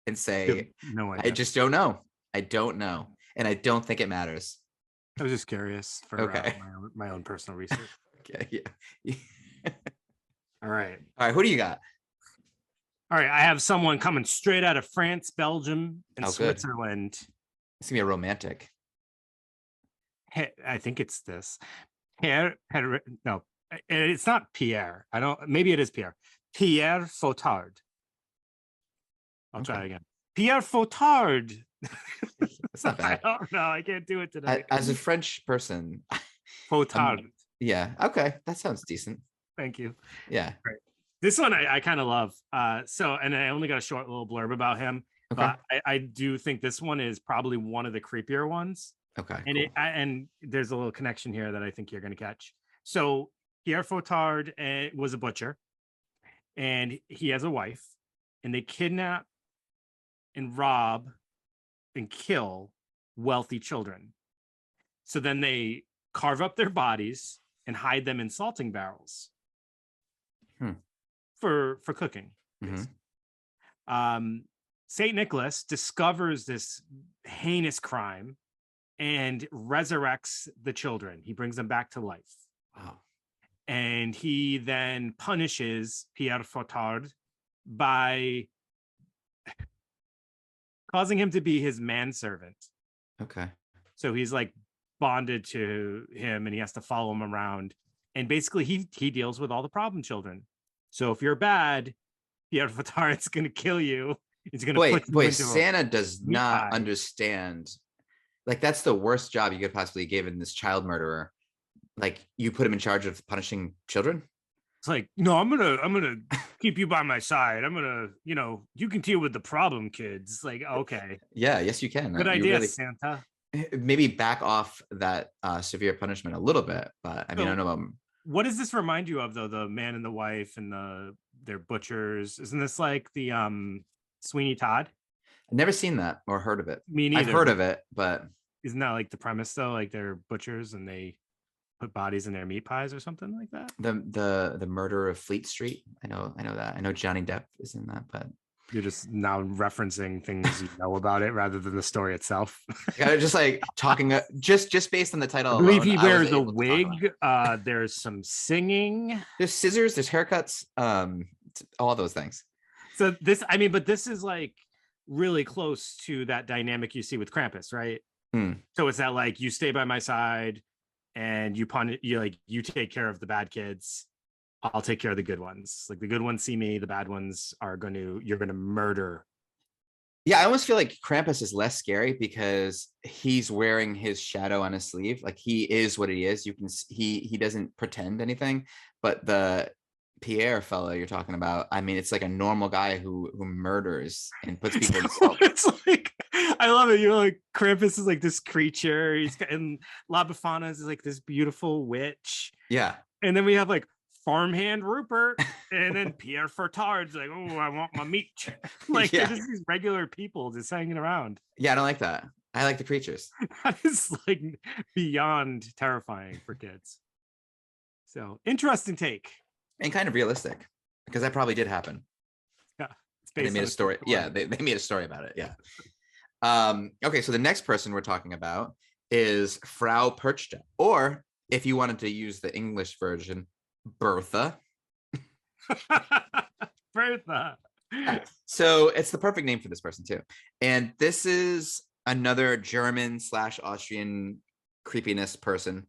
and say, no idea. I just don't know. I don't know, and I don't think it matters. I was just curious for okay. My own personal research. Okay, yeah. All right. Who do you got? All right, I have someone coming straight out of France, Belgium, and Switzerland. Good. It's gonna be a romantic. I think it's this. No, it's not Pierre. Maybe it is Pierre. Pierre Fautard. I'll try again. Pierre Fautard. It's not bad. I don't know. I can't do it today. As a French person. Fautard. Yeah. Okay. That sounds decent. Thank you. Yeah. Right. This one I kind of love. And I only got a short little blurb about him. Okay. But I do think this one is probably one of the creepier ones. Okay. And cool. And there's a little connection here that I think you're going to catch. So Pierre Fautard was a butcher, and he has a wife, and they kidnap and rob and kill wealthy children. So then they carve up their bodies and hide them in salting barrels for cooking. Mm-hmm. Saint Nicholas discovers this heinous crime and resurrects the children. He brings them back to life. Wow. And he then punishes Pierre Fautard by causing him to be his manservant. Okay. So he's like bonded to him, and he has to follow him around. And basically he deals with all the problem children. So if you're bad, Pierre Fautard's going to kill you. He's going to put you into Santa does not understand. Like, that's the worst job you could possibly give in this child murderer. Like, you put him in charge of punishing children. It's like, no, I'm gonna keep you by my side. I'm gonna, you can deal with the problem kids. Like, okay. Yeah, yes, you can. Good idea, Santa. Maybe back off that severe punishment a little bit, but I mean, I don't know about. What does this remind you of, though? The man and the wife and their butchers. Isn't this like the Sweeney Todd? I've never seen that or heard of it. Me neither. I've heard of it, but isn't that like the premise though? Like, they're butchers and they put bodies in their meat pies or something like that. The murder of Fleet Street. I know that. I know Johnny Depp is in that, but you're just now referencing things you know about it rather than the story itself. Just like talking just based on the title. I believe he wears a wig. There's some singing. There's scissors. There's haircuts. All those things. So this is like really close to that dynamic you see with Krampus, right? So it's that, like, you stay by my side and you take care of the bad kids. I'll take care of the good ones. Like, the good ones see me, the bad ones you're going to murder. Yeah, I almost feel like Krampus is less scary because he's wearing his shadow on his sleeve. Like, he is what he is. You can he doesn't pretend anything. But the Pierre fellow you're talking about, I mean, it's like a normal guy who murders and puts people in salt. It's like, I love it. Like, Krampus is like this creature. And La Befana is like this beautiful witch. Yeah. And then we have like farmhand Rupert, and then Pierre Fautard's like, oh, I want my meat. Like, they're just these regular people just hanging around. Yeah, I don't like that. I like the creatures. That is like beyond terrifying for kids. So, interesting take. And kind of realistic, because that probably did happen. Yeah. They made a story. Yeah, they made a story about it. Yeah. Okay, so the next person we're talking about is Frau Perchta, or if you wanted to use the English version, Bertha. Bertha. So it's the perfect name for this person too. And this is another German / Austrian creepiness person.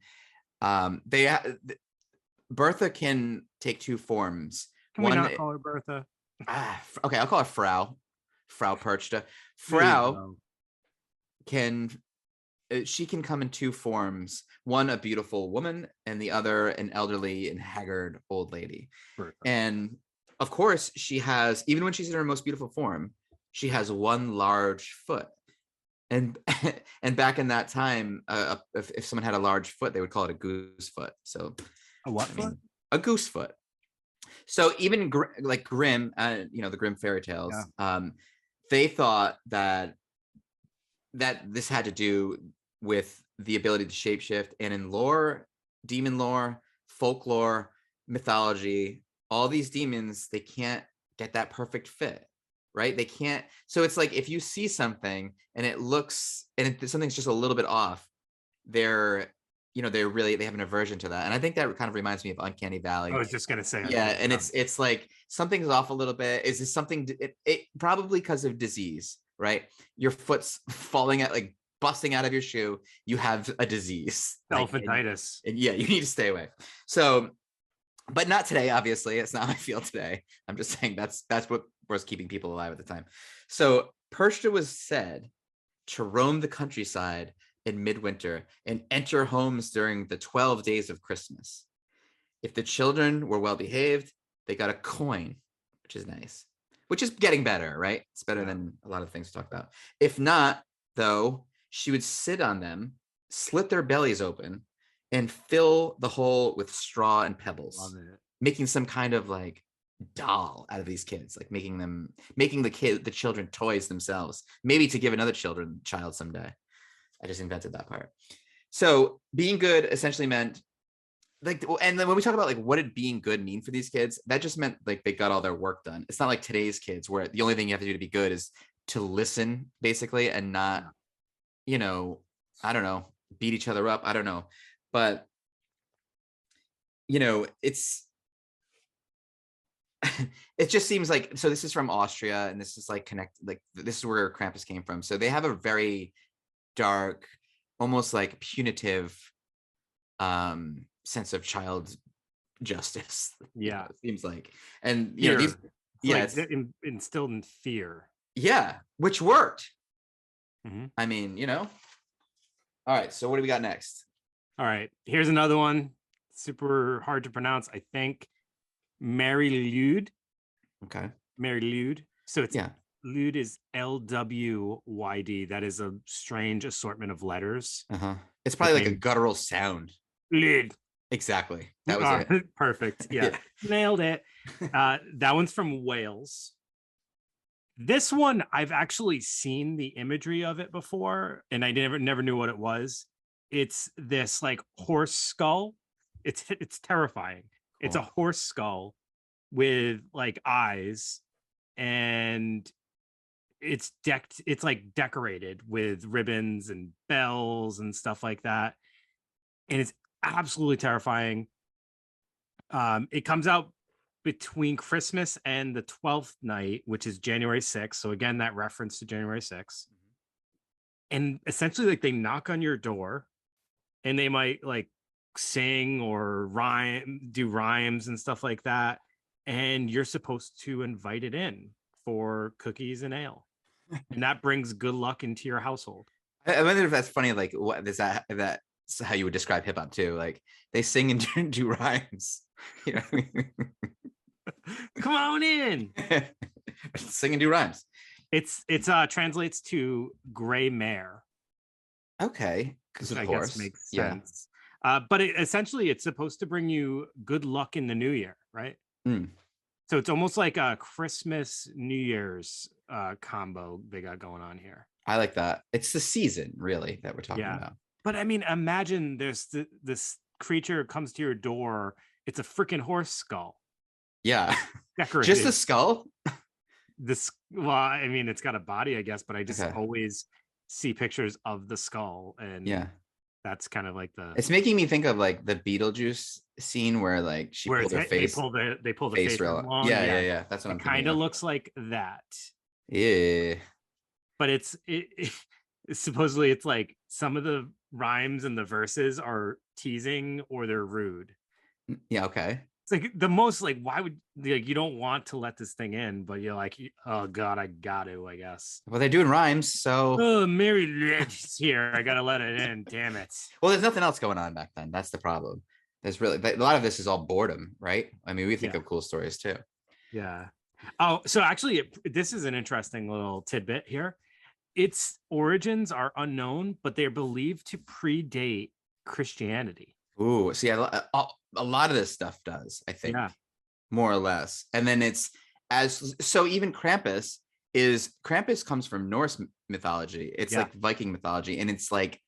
Bertha can take two forms. Can we not call her Bertha? Okay, I'll call her Frau Perchta. Frau can come in two forms. One, a beautiful woman, and the other, an elderly and haggard old lady. Bertha. And of course, she has, even when she's in her most beautiful form, she has one large foot. And and back in that time, if someone had a large foot, they would call it a goose foot. So A what foot? a goose foot. So even like Grimm, the Grimm fairy tales, they thought that this had to do with the ability to shapeshift. And in lore, demon lore, folklore, mythology, all these demons, they can't get that perfect fit, right? They can't. So it's like if you see something and it looks, and something's just a little bit off, they have an aversion to that. And I think that kind of reminds me of Uncanny Valley. I was just gonna say, yeah, and it's like something's off a little bit. Is this something? It probably because of disease, right? Your foot's falling out, like busting out of your shoe. You have a disease, elephantitis. and yeah, you need to stay away. So, but not today. Obviously, it's not how I feel today. I'm just saying that's what was keeping people alive at the time. So Persia was said to roam the countryside in midwinter and enter homes during the 12 days of Christmas. If the children were well behaved, they got a coin, which is nice, which is getting better, right? It's better than a lot of things to talk about. If not, though, she would sit on them, slit their bellies open, and fill the hole with straw and pebbles, making some kind of like doll out of these kids, like making the children toys themselves, maybe to give another child someday. I just invented that part. So being good essentially meant like, and then when we talk about like what did being good mean for these kids, that just meant like they got all their work done. It's not like today's kids where the only thing you have to do to be good is to listen basically and not, I don't know, beat each other up. I don't know. But, it's, it just seems like, so this is from Austria and this is like this is where Krampus came from. So they have a very dark, almost like punitive sense of child justice. Yeah, it seems like, and it's instilled in fear. Yeah, which worked. Mm-hmm. I mean, all right. So what do we got next? All right, here's another one. Super hard to pronounce. I think Mary Lude. Okay. Mary Lude. So it's Lude is LWYD. That is a strange assortment of letters. It's probably like a guttural sound. Lude. Exactly. That was it. Perfect. Yeah. Nailed it. That one's from Wales. This one, I've actually seen the imagery of it before, and I never knew what it was. It's this like horse skull. It's terrifying. Cool. It's a horse skull with like eyes, and it's like decorated with ribbons and bells and stuff like that, and it's absolutely terrifying. It comes out between Christmas and the 12th night, which is January 6th. So again, that reference to January 6th. And essentially like they knock on your door and they might like sing or do rhymes and stuff like that. And you're supposed to invite it in for cookies and ale. And that brings good luck into your household. I wonder if that's funny. Like, what is that? That's how you would describe hip hop too. Like they sing and do rhymes. Come on in. Sing and do rhymes. It's translates to gray mare. Okay, because of course guess makes sense. But essentially, it's supposed to bring you good luck in the new year, right? So it's almost like a Christmas New Year's combo they got going on here. I like that. It's the season, really, that we're talking about. But I mean, imagine there's this creature comes to your door. It's a freaking horse skull. Yeah. Decorated. Just a skull? Well, I mean, it's got a body, I guess, but I just always see pictures of the skull. And that's kind of like it's making me think of like the Beetlejuice scene where like she pulled her face. They pull the face along. Yeah. That's what I'm thinking. Kind of looks like that. Yeah. But it's supposedly it's like some of the rhymes and the verses are teasing or they're rude. Yeah, okay. It's like the most like, why would like you don't want to let this thing in, but you're like, oh god, I got to, I guess. Well, they're doing rhymes, so Mary Lid's here. I gotta let it in. Damn it. Well, there's nothing else going on back then. That's the problem. There's really a lot of this is all boredom, right? I mean, we think of cool stories too. Yeah. Oh, so actually, this is an interesting little tidbit here. Its origins are unknown, but they're believed to predate Christianity. Ooh, see, a lot of this stuff does, I think, Yeah. more or less. And then even Krampus comes from Norse mythology. It's Yeah. like Viking mythology, and it's like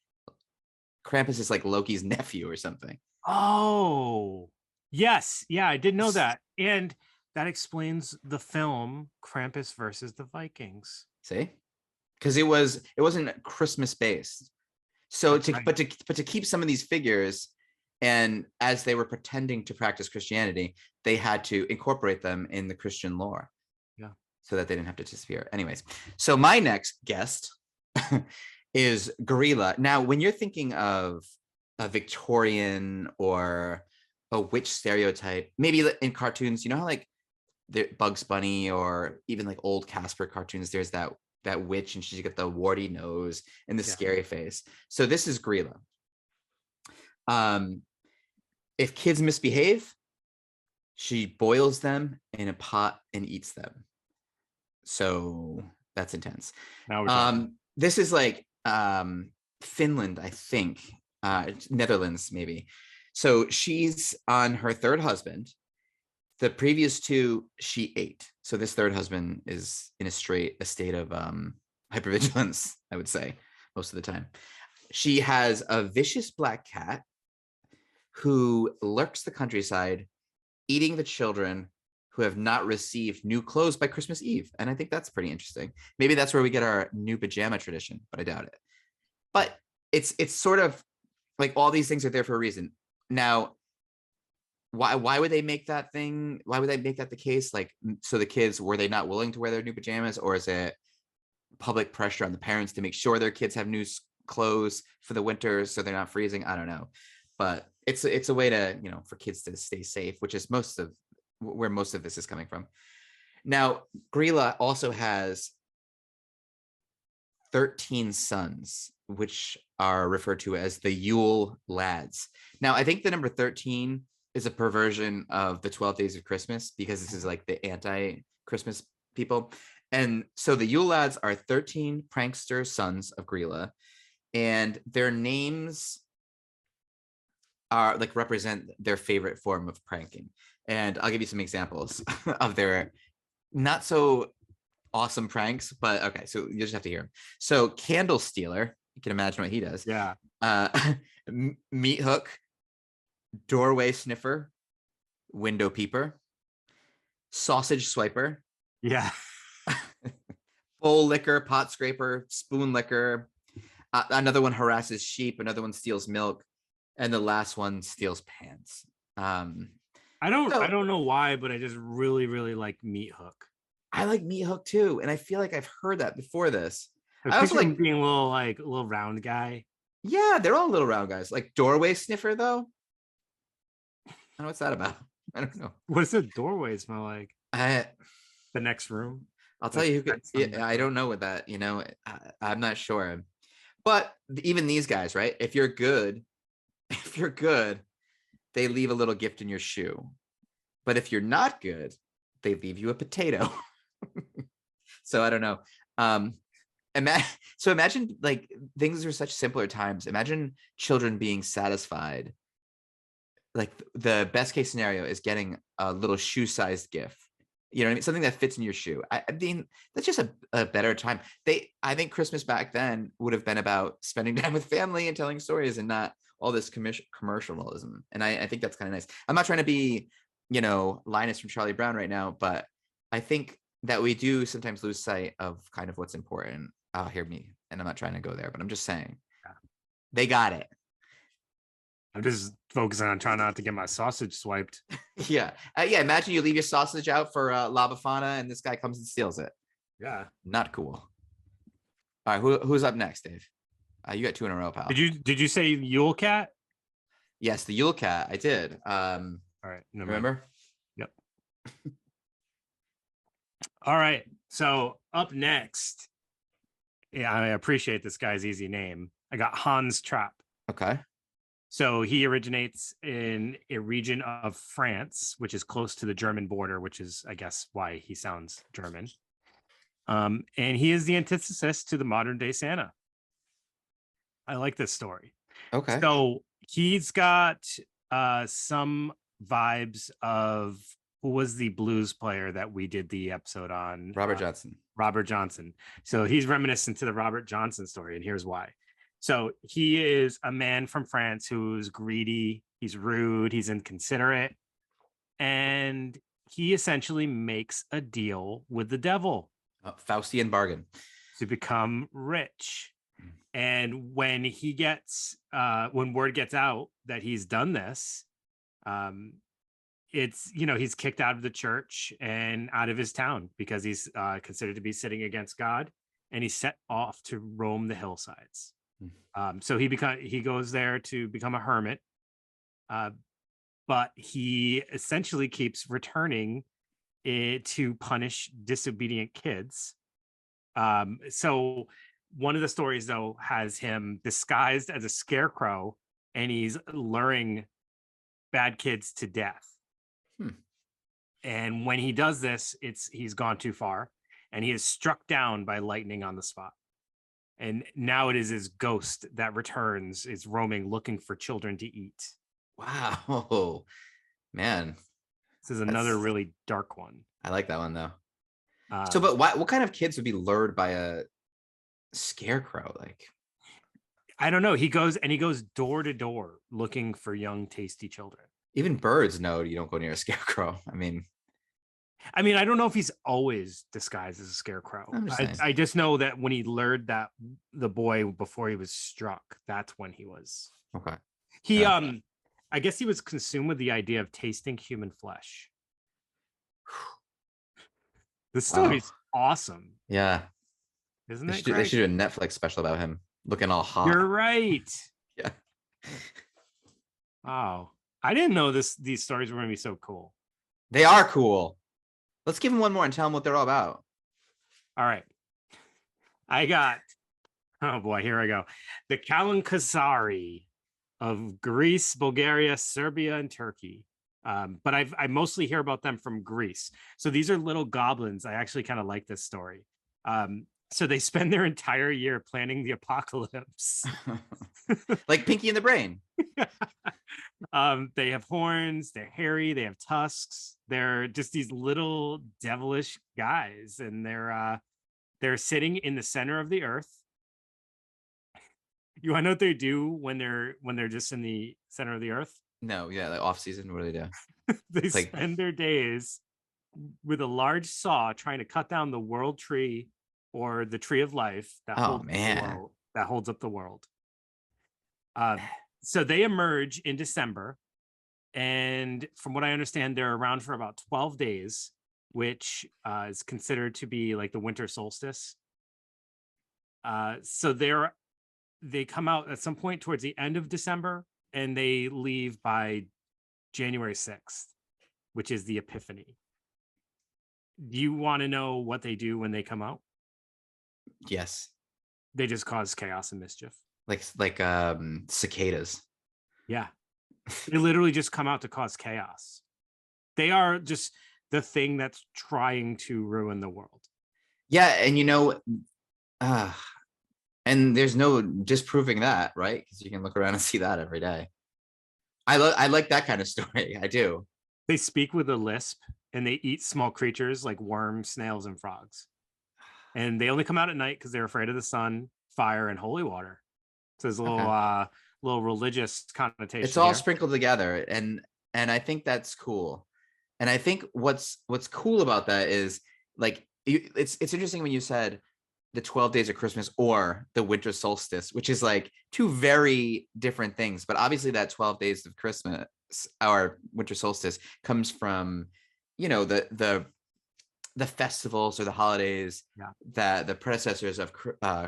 Krampus is like Loki's nephew or something. Oh, yes. Yeah, I did know that. And that explains the film Krampus versus the Vikings. See, because it wasn't Christmas based. So That's right. but to keep some of these figures, and as they were pretending to practice Christianity, they had to incorporate them in the Christian lore. Yeah. So that they didn't have to disappear. Anyways, so my next guest is gorilla. Now, when you're thinking of a Victorian or a witch stereotype, maybe in cartoons, you know how like Bugs Bunny or even like old Casper cartoons, there's that witch and she's got the warty nose and the scary face. So this is gorilla. If kids misbehave, she boils them in a pot and eats them. So that's intense. Now we're talking. This is like Finland, I think, Netherlands maybe. So she's on her third husband. The previous two she ate. So this third husband is in a state of hypervigilance, I would say, most of the time. She has a vicious black cat who lurks the countryside, eating the children who have not received new clothes by Christmas Eve. And I think that's pretty interesting. Maybe that's where we get our new pajama tradition, but I doubt it. But it's sort of like all these things are there for a reason. Now, why would they make that thing? Why would they make that the case? Like, so the kids, were they not willing to wear their new pajamas, or is it public pressure on the parents to make sure their kids have new clothes for the winter so they're not freezing? I don't know. But it's a way to, for kids to stay safe, which is where most of this is coming from. Now, Grilla also has 13 sons, which are referred to as the Yule lads. Now, I think the number 13 is a perversion of the 12 Days of Christmas, because this is like the anti-Christmas people. And so the Yule lads are 13 prankster sons of Grilla, and their names are like represent their favorite form of pranking. And I'll give you some examples of their not so awesome pranks, but okay, so you just have to hear them. So Candle Stealer, you can imagine what he does. Yeah. Meat Hook, Doorway Sniffer, Window Peeper, Sausage Swiper. Yeah. Bowl Licker, Pot Scraper, Spoon Licker. Another one harasses sheep. Another one steals milk. And the last one steals pants. I don't know why, but I just really, really like Meat Hook. I like Meat Hook too, and I feel like I've heard that before this. I also like being a little round guy. Yeah, they're all little round guys. Like Doorway Sniffer, though. I don't know what's that about. I don't know. What does the doorway smell like? The next room. I'll tell you who. I don't know what that. I'm not sure. But even these guys, right? If you're good, they leave a little gift in your shoe. But if you're not good, they leave you a potato. So I don't know. Imagine like things are such simpler times. Imagine children being satisfied. Like the best case scenario is getting a little shoe-sized gift. You know what I mean? Something that fits in your shoe. I mean, that's just a better time. I think Christmas back then would have been about spending time with family and telling stories, and not all this commercialism. And I think that's kind of nice. I'm not trying to be, Linus from Charlie Brown right now, but I think that we do sometimes lose sight of kind of what's important. Hear me, and I'm not trying to go there, but I'm just saying, they got it. I'm just focusing on trying not to get my sausage swiped. Yeah. Imagine you leave your sausage out for La Befana, and this guy comes and steals it. Yeah. Not cool. All right. Who's up next, Dave? You got 2 in a row, pal. Did you say Yule Cat? Yes, the Yule Cat. I did. All right. Remember? Yep. All right. So up next, I appreciate this guy's easy name. I got Hans Trapp. Okay. So he originates in a region of France, which is close to the German border, which is, I guess, why he sounds German. And he is the antithesis to the modern day Santa. I like this story. Okay. So he's got some vibes of who was the blues player that we did the episode on? Robert Johnson. Robert Johnson. So he's reminiscent to the Robert Johnson story, and here's why. So he is a man from France who's greedy, he's rude, he's inconsiderate, and he essentially makes a deal with the devil. Faustian bargain. To become rich. And when he gets when word gets out that he's done this, it's, he's kicked out of the church and out of his town because he's considered to be sitting against God, and he's set off to roam the hillsides. So he goes there to become a hermit, but he essentially keeps returning to punish disobedient kids. So one of the stories, though, has him disguised as a scarecrow, and he's luring bad kids to death. And when he does this, he's gone too far, and he is struck down by lightning on the spot. And now it is his ghost that returns, is roaming, looking for children to eat. Wow, man. This is another really dark one. I like that one, though. But what kind of kids would be lured by a scarecrow? Like, I don't know. He goes door to door looking for young, tasty children. Even birds know you don't go near a scarecrow. I mean, I don't know if he's always disguised as a scarecrow. I just know that when he lured the boy before he was struck, that's when he was. Okay. He I guess he was consumed with the idea of tasting human flesh. The story's awesome. Yeah. Isn't it? They should do a Netflix special about him looking all hot. You're right. Yeah. Wow. I didn't know these stories were going to be so cool. They are cool. Let's give them one more and tell them what they're all about. All right. I got, oh boy, here I go. The Kalankasari of Greece, Bulgaria, Serbia, and Turkey. But I mostly hear about them from Greece. So these are little goblins. I actually kind of like this story. So they spend their entire year planning the apocalypse. Like Pinky and the Brain. They have horns, they're hairy, they have tusks. They're just these little devilish guys, and they're sitting in the center of the earth. You want to know what they do when they're just in the center of the earth? No, yeah, like off season. What do they do? They spend their days with a large saw trying to cut down the world tree, or the tree of life that holds up the world. So they emerge in December, and from what I understand, they're around for about 12 days, which is considered to be like the winter solstice. So they come out at some point towards the end of December, and they leave by January 6th, which is the Epiphany. Do you want to know what they do when they come out? Yes. They just cause chaos and mischief. Like cicadas. Yeah. They literally just come out to cause chaos. They are just the thing that's trying to ruin the world. Yeah, and and there's no disproving that, right? Because you can look around and see that every day. I like that kind of story. I do. They speak with a lisp, and they eat small creatures like worms, snails, and frogs. And they only come out at night because they're afraid of the sun, fire, and holy water. So there's a little religious connotation. It's all sprinkled together, and I think that's cool. And I think what's cool about that is, like, it's interesting when you said the 12 days of Christmas or the winter solstice, which is like two very different things. But obviously that 12 days of Christmas, our winter solstice, comes from, the festivals or the holidays that the predecessors of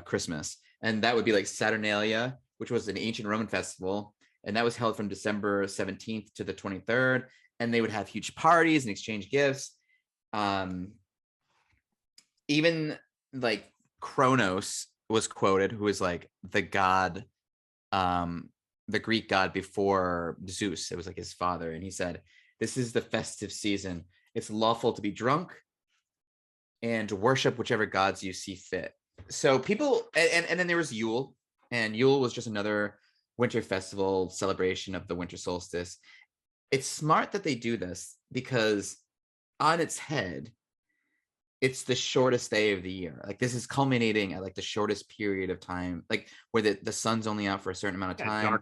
Christmas. And that would be like Saturnalia, which was an ancient Roman festival. And that was held from December 17th to the 23rd. And they would have huge parties and exchange gifts. Even like Kronos was quoted, who is like the god the Greek god before Zeus. It was like his father, and he said, "This is the festive season. It's lawful to be drunk and to worship whichever gods you see fit." So people, and then there was Yule, and Yule was just another winter festival celebration of the winter solstice. It's smart that they do this because on its head, it's the shortest day of the year. Like this is culminating at like the shortest period of time, like where the sun's only out for a certain amount of time.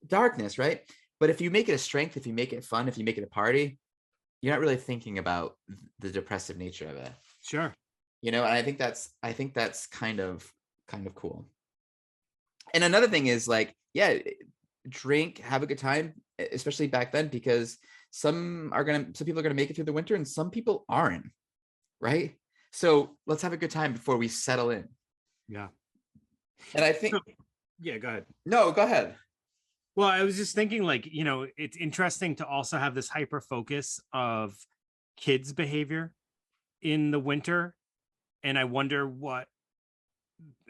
Darkness, right? But if you make it a strength, if you make it fun, if you make it a party, you're not really thinking about the depressive nature of it. Sure. And I think that's kind of cool. And another thing is like, yeah, drink, have a good time, especially back then, because some people are gonna make it through the winter and some people aren't, right? So let's have a good time before we settle in. Yeah. And I think yeah, go ahead. No, go ahead. Well, I was just thinking, like, it's interesting to also have this hyper focus of kids' behavior in the winter. And I wonder what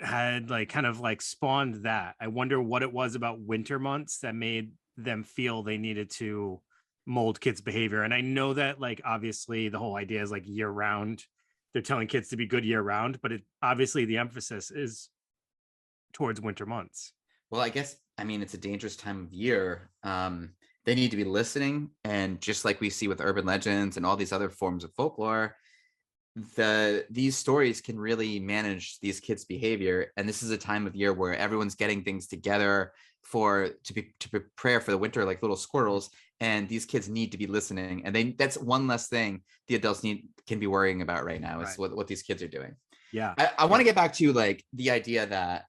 had like kind of like spawned that. I wonder what it was about winter months that made them feel they needed to mold kids' behavior. And I know that, like, obviously the whole idea is like year round. They're telling kids to be good year round, but obviously the emphasis is towards winter months. Well, I guess, it's a dangerous time of year. They need to be listening. And just like we see with urban legends and all these other forms of folklore, these stories can really manage these kids' behavior. And this is a time of year where everyone's getting things together to prepare for the winter, like little squirrels. And these kids need to be listening. And that's one less thing the adults can be worrying about right now, is what these kids are doing. Yeah. I want to get back to like the idea that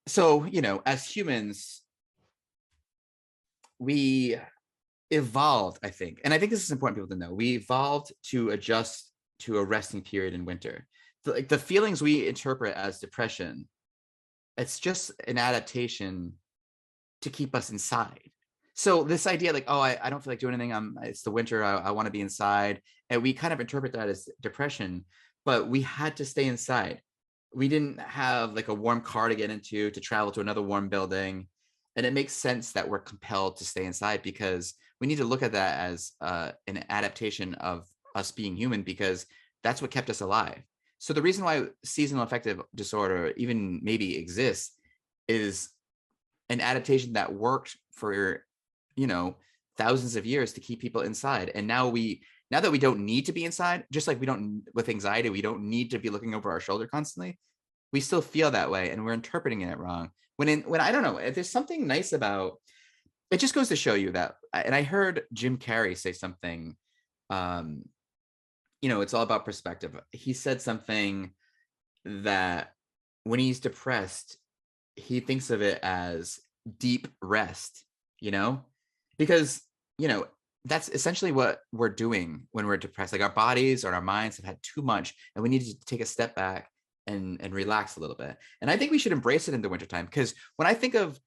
so as humans, we evolved, I think, and I think this is important for people to know, we evolved to adjust to a resting period in winter. The feelings we interpret as depression, it's just an adaptation to keep us inside. So this idea like, oh, I don't feel like doing anything, it's the winter, I want to be inside, and we kind of interpret that as depression, but we had to stay inside. We didn't have like a warm car to get into, to travel to another warm building. And it makes sense that we're compelled to stay inside, because we need to look at that as an adaptation of us being human, because that's what kept us alive. So the reason why seasonal affective disorder even maybe exists is an adaptation that worked for, thousands of years to keep people inside. And now that we don't need to be inside, just like we don't with anxiety, we don't need to be looking over our shoulder constantly. We still feel that way, and we're interpreting it wrong. When I don't know, if there's something nice about it, just goes to show you that. And I heard Jim Carrey say something, it's all about perspective. He said something that when he's depressed, he thinks of it as deep rest, because, that's essentially what we're doing when we're depressed. Like our bodies or our minds have had too much, and we need to take a step back and relax a little bit. And I think we should embrace it in the wintertime, because when I think of,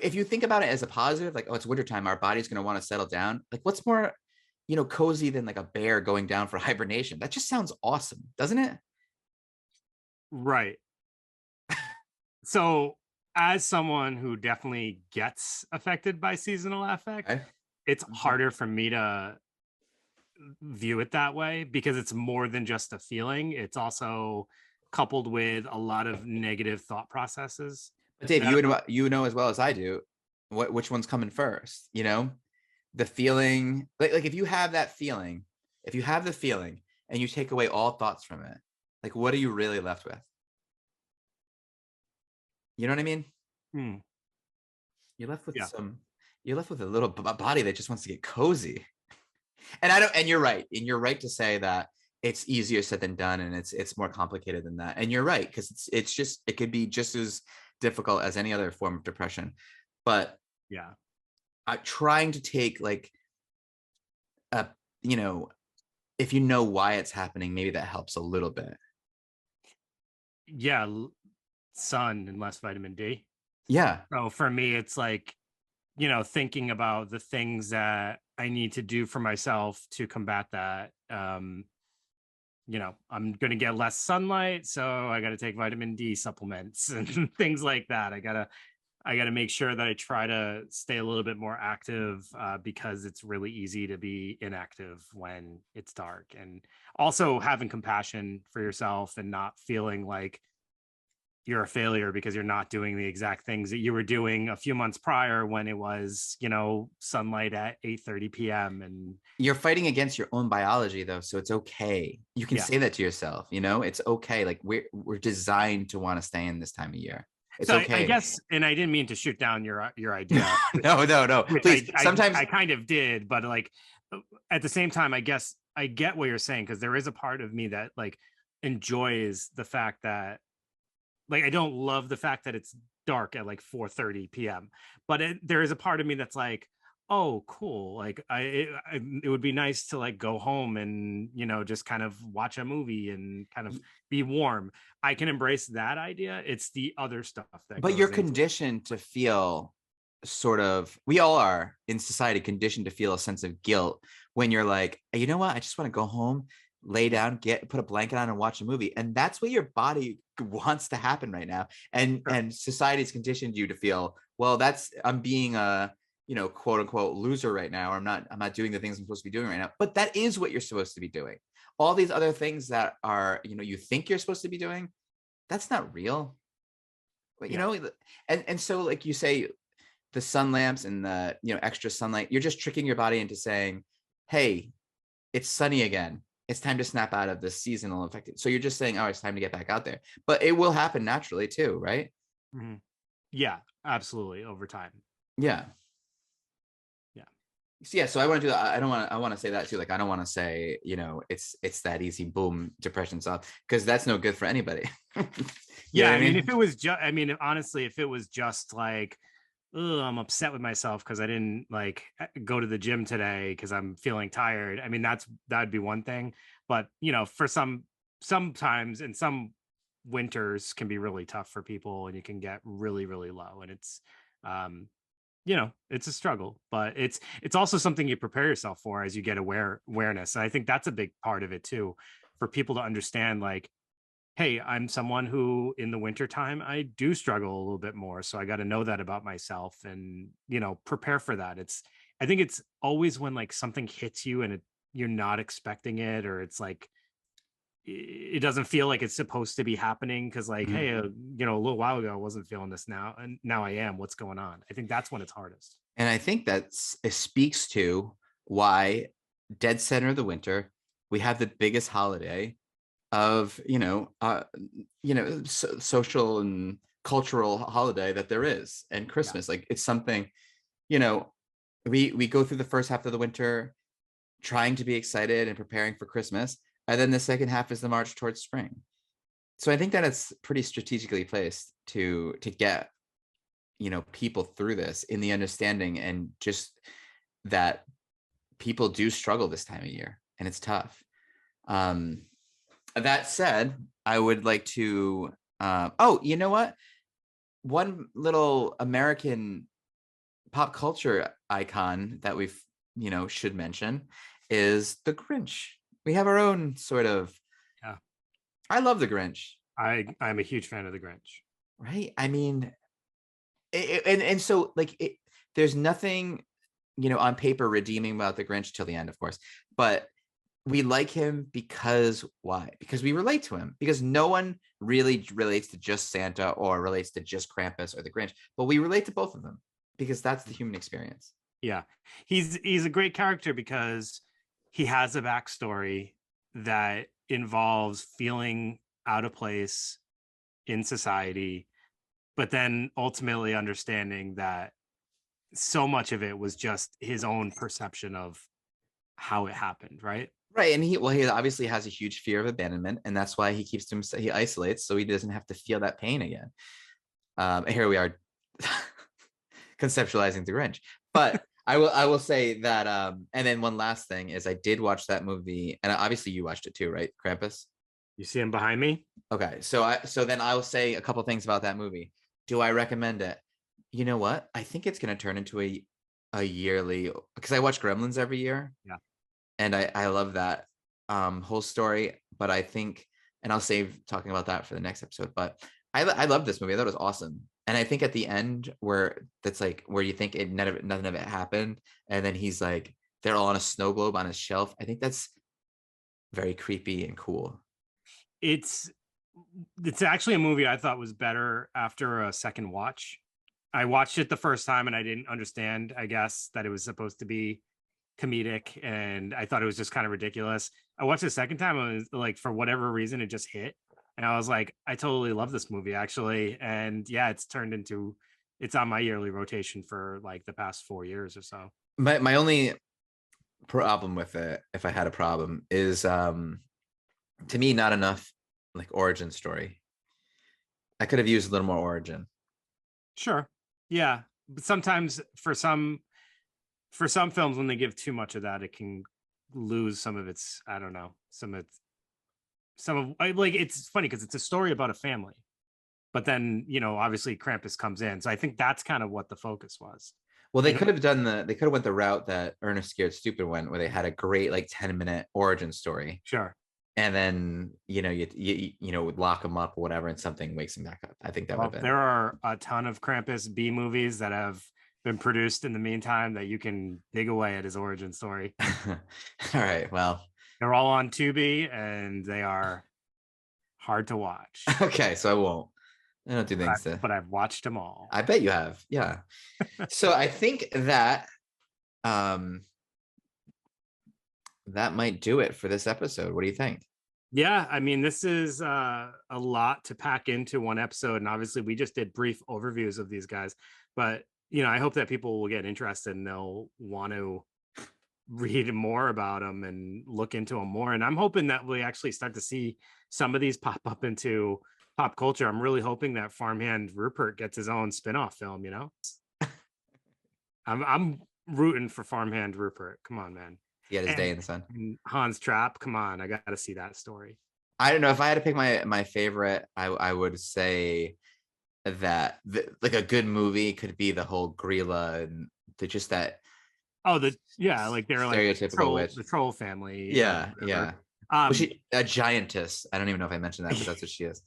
if you think about it as a positive, like, oh, it's wintertime, our body's going to want to settle down. Like, what's more, cozy than like a bear going down for hibernation? That just sounds awesome, doesn't it? Right. So as someone who definitely gets affected by seasonal affect, it's harder for me to view it that way, because it's more than just a feeling. It's also coupled with a lot of negative thought processes. But Dave, you know as well as I do, which one's coming first? The feeling, like if you have that feeling, if you have the feeling and you take away all thoughts from it, like what are you really left with? You know what I mean? You're left with you're left with a little body that just wants to get cozy. And you're right. And you're right to say that it's easier said than done, and it's more complicated than that. And you're right, because it could be just as difficult as any other form of depression. But yeah, trying to take like if you know why it's happening, maybe that helps a little bit. Yeah, sun and less vitamin D. Yeah. So for me, it's like, thinking about the things that I need to do for myself to combat that. I'm going to get less sunlight, so I got to take vitamin D supplements and things like that. I got to make sure that I try to stay a little bit more active, because it's really easy to be inactive when it's dark. And also having compassion for yourself and not feeling like you're a failure because you're not doing the exact things that you were doing a few months prior when it was, sunlight at 8:30 p.m. And you're fighting against your own biology though, so it's okay. You can say that to yourself, it's okay. Like we're designed to want to stay in this time of year. It's so okay. I guess, and I didn't mean to shoot down your idea. No. Please. Sometimes I kind of did, but like at the same time, I guess I get what you're saying, because there is a part of me that like enjoys the fact that, like, I don't love the fact that it's dark at like 4:30 p.m. But there is a part of me that's like, oh, cool. Like it would be nice to like go home and, just kind of watch a movie and kind of be warm. I can embrace that idea. It's the other stuff that but goes you're into it. conditioned to feel we all are in society conditioned to feel a sense of guilt when you're like, you know what? I just want to go home, lay down, put a blanket on and watch a movie. And that's what your body wants to happen right now. And society's conditioned you to feel, well, I'm being a, quote unquote loser right now. Or I'm not doing the things I'm supposed to be doing right now. But that is what you're supposed to be doing. All these other things that are, you think you're supposed to be doing, that's not real. But, and so like you say, the sun lamps and the, extra sunlight, you're just tricking your body into saying, hey, it's sunny again. It's time to snap out of the seasonal effect. So you're just saying, oh, it's time to get back out there. But it will happen naturally too, right? Mm-hmm. Yeah, absolutely. Over time. Yeah. Yeah. Yeah. So I want to do that. I want to say that too. Like, I don't want to say, it's that easy, boom, depression's off, because that's no good for anybody. Yeah. I mean, if it was just, honestly, if it was just like, oh, I'm upset with myself because I didn't like go to the gym today because I'm feeling tired. I mean, that'd be one thing. But, for sometimes in some winters can be really tough for people, and you can get really, really low. And it's, it's a struggle, but it's also something you prepare yourself for as you get awareness. And I think that's a big part of it too, for people to understand, like, hey, I'm someone who in the wintertime, I do struggle a little bit more. So I got to know that about myself and, prepare for that. I think it's always when like something hits you and you're not expecting it, or it's like, it doesn't feel like it's supposed to be happening. Cause like, hey, a little while ago, I wasn't feeling this now. And now I am. What's going on? I think that's when it's hardest. And I think it speaks to why dead center of the winter, we have the biggest holiday of social and cultural holiday that there is, and Christmas. Like, it's something, we go through the first half of the winter trying to be excited and preparing for Christmas, and then the second half is the march towards spring. So I think that it's pretty strategically placed to get people through this, in the understanding, and just that people do struggle this time of year, and it's tough. That said, I would like to, you know what? One little American pop culture icon that we've, should mention is the Grinch. We have our own sort of, I love the Grinch. I'm a huge fan of the Grinch. Right? I mean, and so like, there's nothing, on paper redeeming about the Grinch till the end, of course, but we like him because why? Because we relate to him, because no one really relates to just Santa or relates to just Krampus or the Grinch, but we relate to both of them because that's the human experience. Yeah. He's a great character because he has a backstory that involves feeling out of place in society, but then ultimately understanding that so much of it was just his own perception of how it happened, right? Right. And he obviously has a huge fear of abandonment, and that's why he he isolates, so he doesn't have to feel that pain again. Here we are conceptualizing the Grinch. But I will say that, and then one last thing is, I did watch that movie, and obviously you watched it too, right? Krampus. You see him behind me? Okay. So then I will say a couple things about that movie. Do I recommend it? You know what? I think it's going to turn into a yearly, because I watch Gremlins every year. Yeah. And I love that whole story, but I think, and I'll save talking about that for the next episode. But I love this movie. I thought it was awesome. And I think at the end where you think nothing of it happened, and then he's like, they're all on a snow globe on his shelf. I think that's very creepy and cool. It's actually a movie I thought was better after a second watch. I watched it the first time and I didn't understand, I guess, that it was supposed to be comedic, and I thought it was just kind of ridiculous. I watched it the second time, and it was like, for whatever reason, it just hit. And I was like, I totally love this movie, actually. And yeah, it's on my yearly rotation for like the past 4 years or so. My only problem with it, if I had a problem, is to me not enough like origin story. I could have used a little more origin. Sure. Yeah. But sometimes for some films, when they give too much of that, it can lose some of its, I don't know, like, it's funny because it's a story about a family, but then, obviously Krampus comes in. So I think that's kind of what the focus was. Well, they could have went the route that Ernest Scared Stupid went, where they had a great like 10-minute origin story. Sure. And then, you would lock him up or whatever, and something wakes him back up. I think that would have been. There are a ton of Krampus B movies that have been produced in the meantime that you can dig away at his origin story. All right. Well, they're all on Tubi and they are hard to watch. Okay. So I won't. I don't do things but I've watched them all. I bet you have. Yeah. So I think that that might do it for this episode. What do you think? Yeah, I mean, this is a lot to pack into one episode, and obviously we just did brief overviews of these guys, but I hope that people will get interested and they'll want to read more about them and look into them more. And I'm hoping that we actually start to see some of these pop up into pop culture. I'm really hoping that Farmhand Rupert gets his own spin-off film. I'm rooting for Farmhand Rupert. Come on, man. He had his day in the sun. And Hans Trapp, come on, I got to see that story. I don't know, if I had to pick my favorite, I would say that like a good movie could be the whole Grilla and just that. Oh, like they're like stereotypical the troll family. Yeah, yeah. Was she a giantess? I don't even know if I mentioned that, but that's what she is.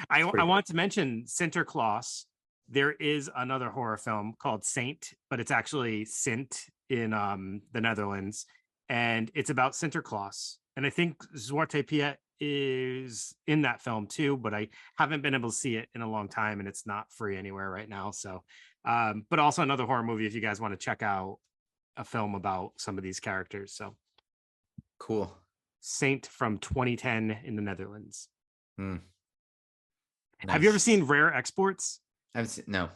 I want to mention Sinterklaas. There is another horror film called Saint, but it's actually Sint in the Netherlands, and it's about Sinterklaas. And I think Zwarte Piet is in that film too, but I haven't been able to see it in a long time, and it's not free anywhere right now. So, but also another horror movie if you guys want to check out a film about some of these characters. So cool. Saint from 2010 in the Netherlands. Nice. Have you ever seen Rare Exports? No.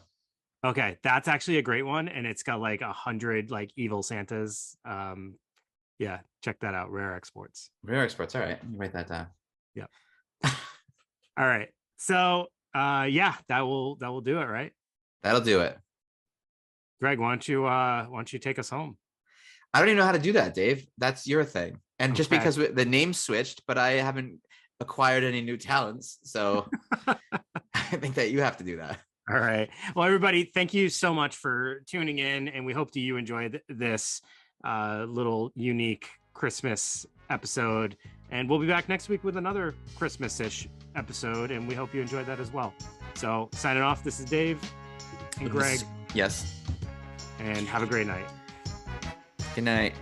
Okay, that's actually a great one, and it's got like 100 like evil Santas. Yeah, check that out. Rare Exports. Rare Exports. All right, let me write that down. Yep. All right. So yeah, that will do it, right? That'll do it. Greg, why don't you take us home? I don't even know how to do that, Dave. That's your thing. And just because the name switched, but I haven't acquired any new talents, so I think that you have to do that. All right. Well, everybody, thank you so much for tuning in, and we hope that you enjoyed this little unique Christmas episode. And we'll be back next week with another Christmas-ish episode, and we hope you enjoyed that as well. So, signing off, this is Dave and Greg. Yes. And have a great night. Good night.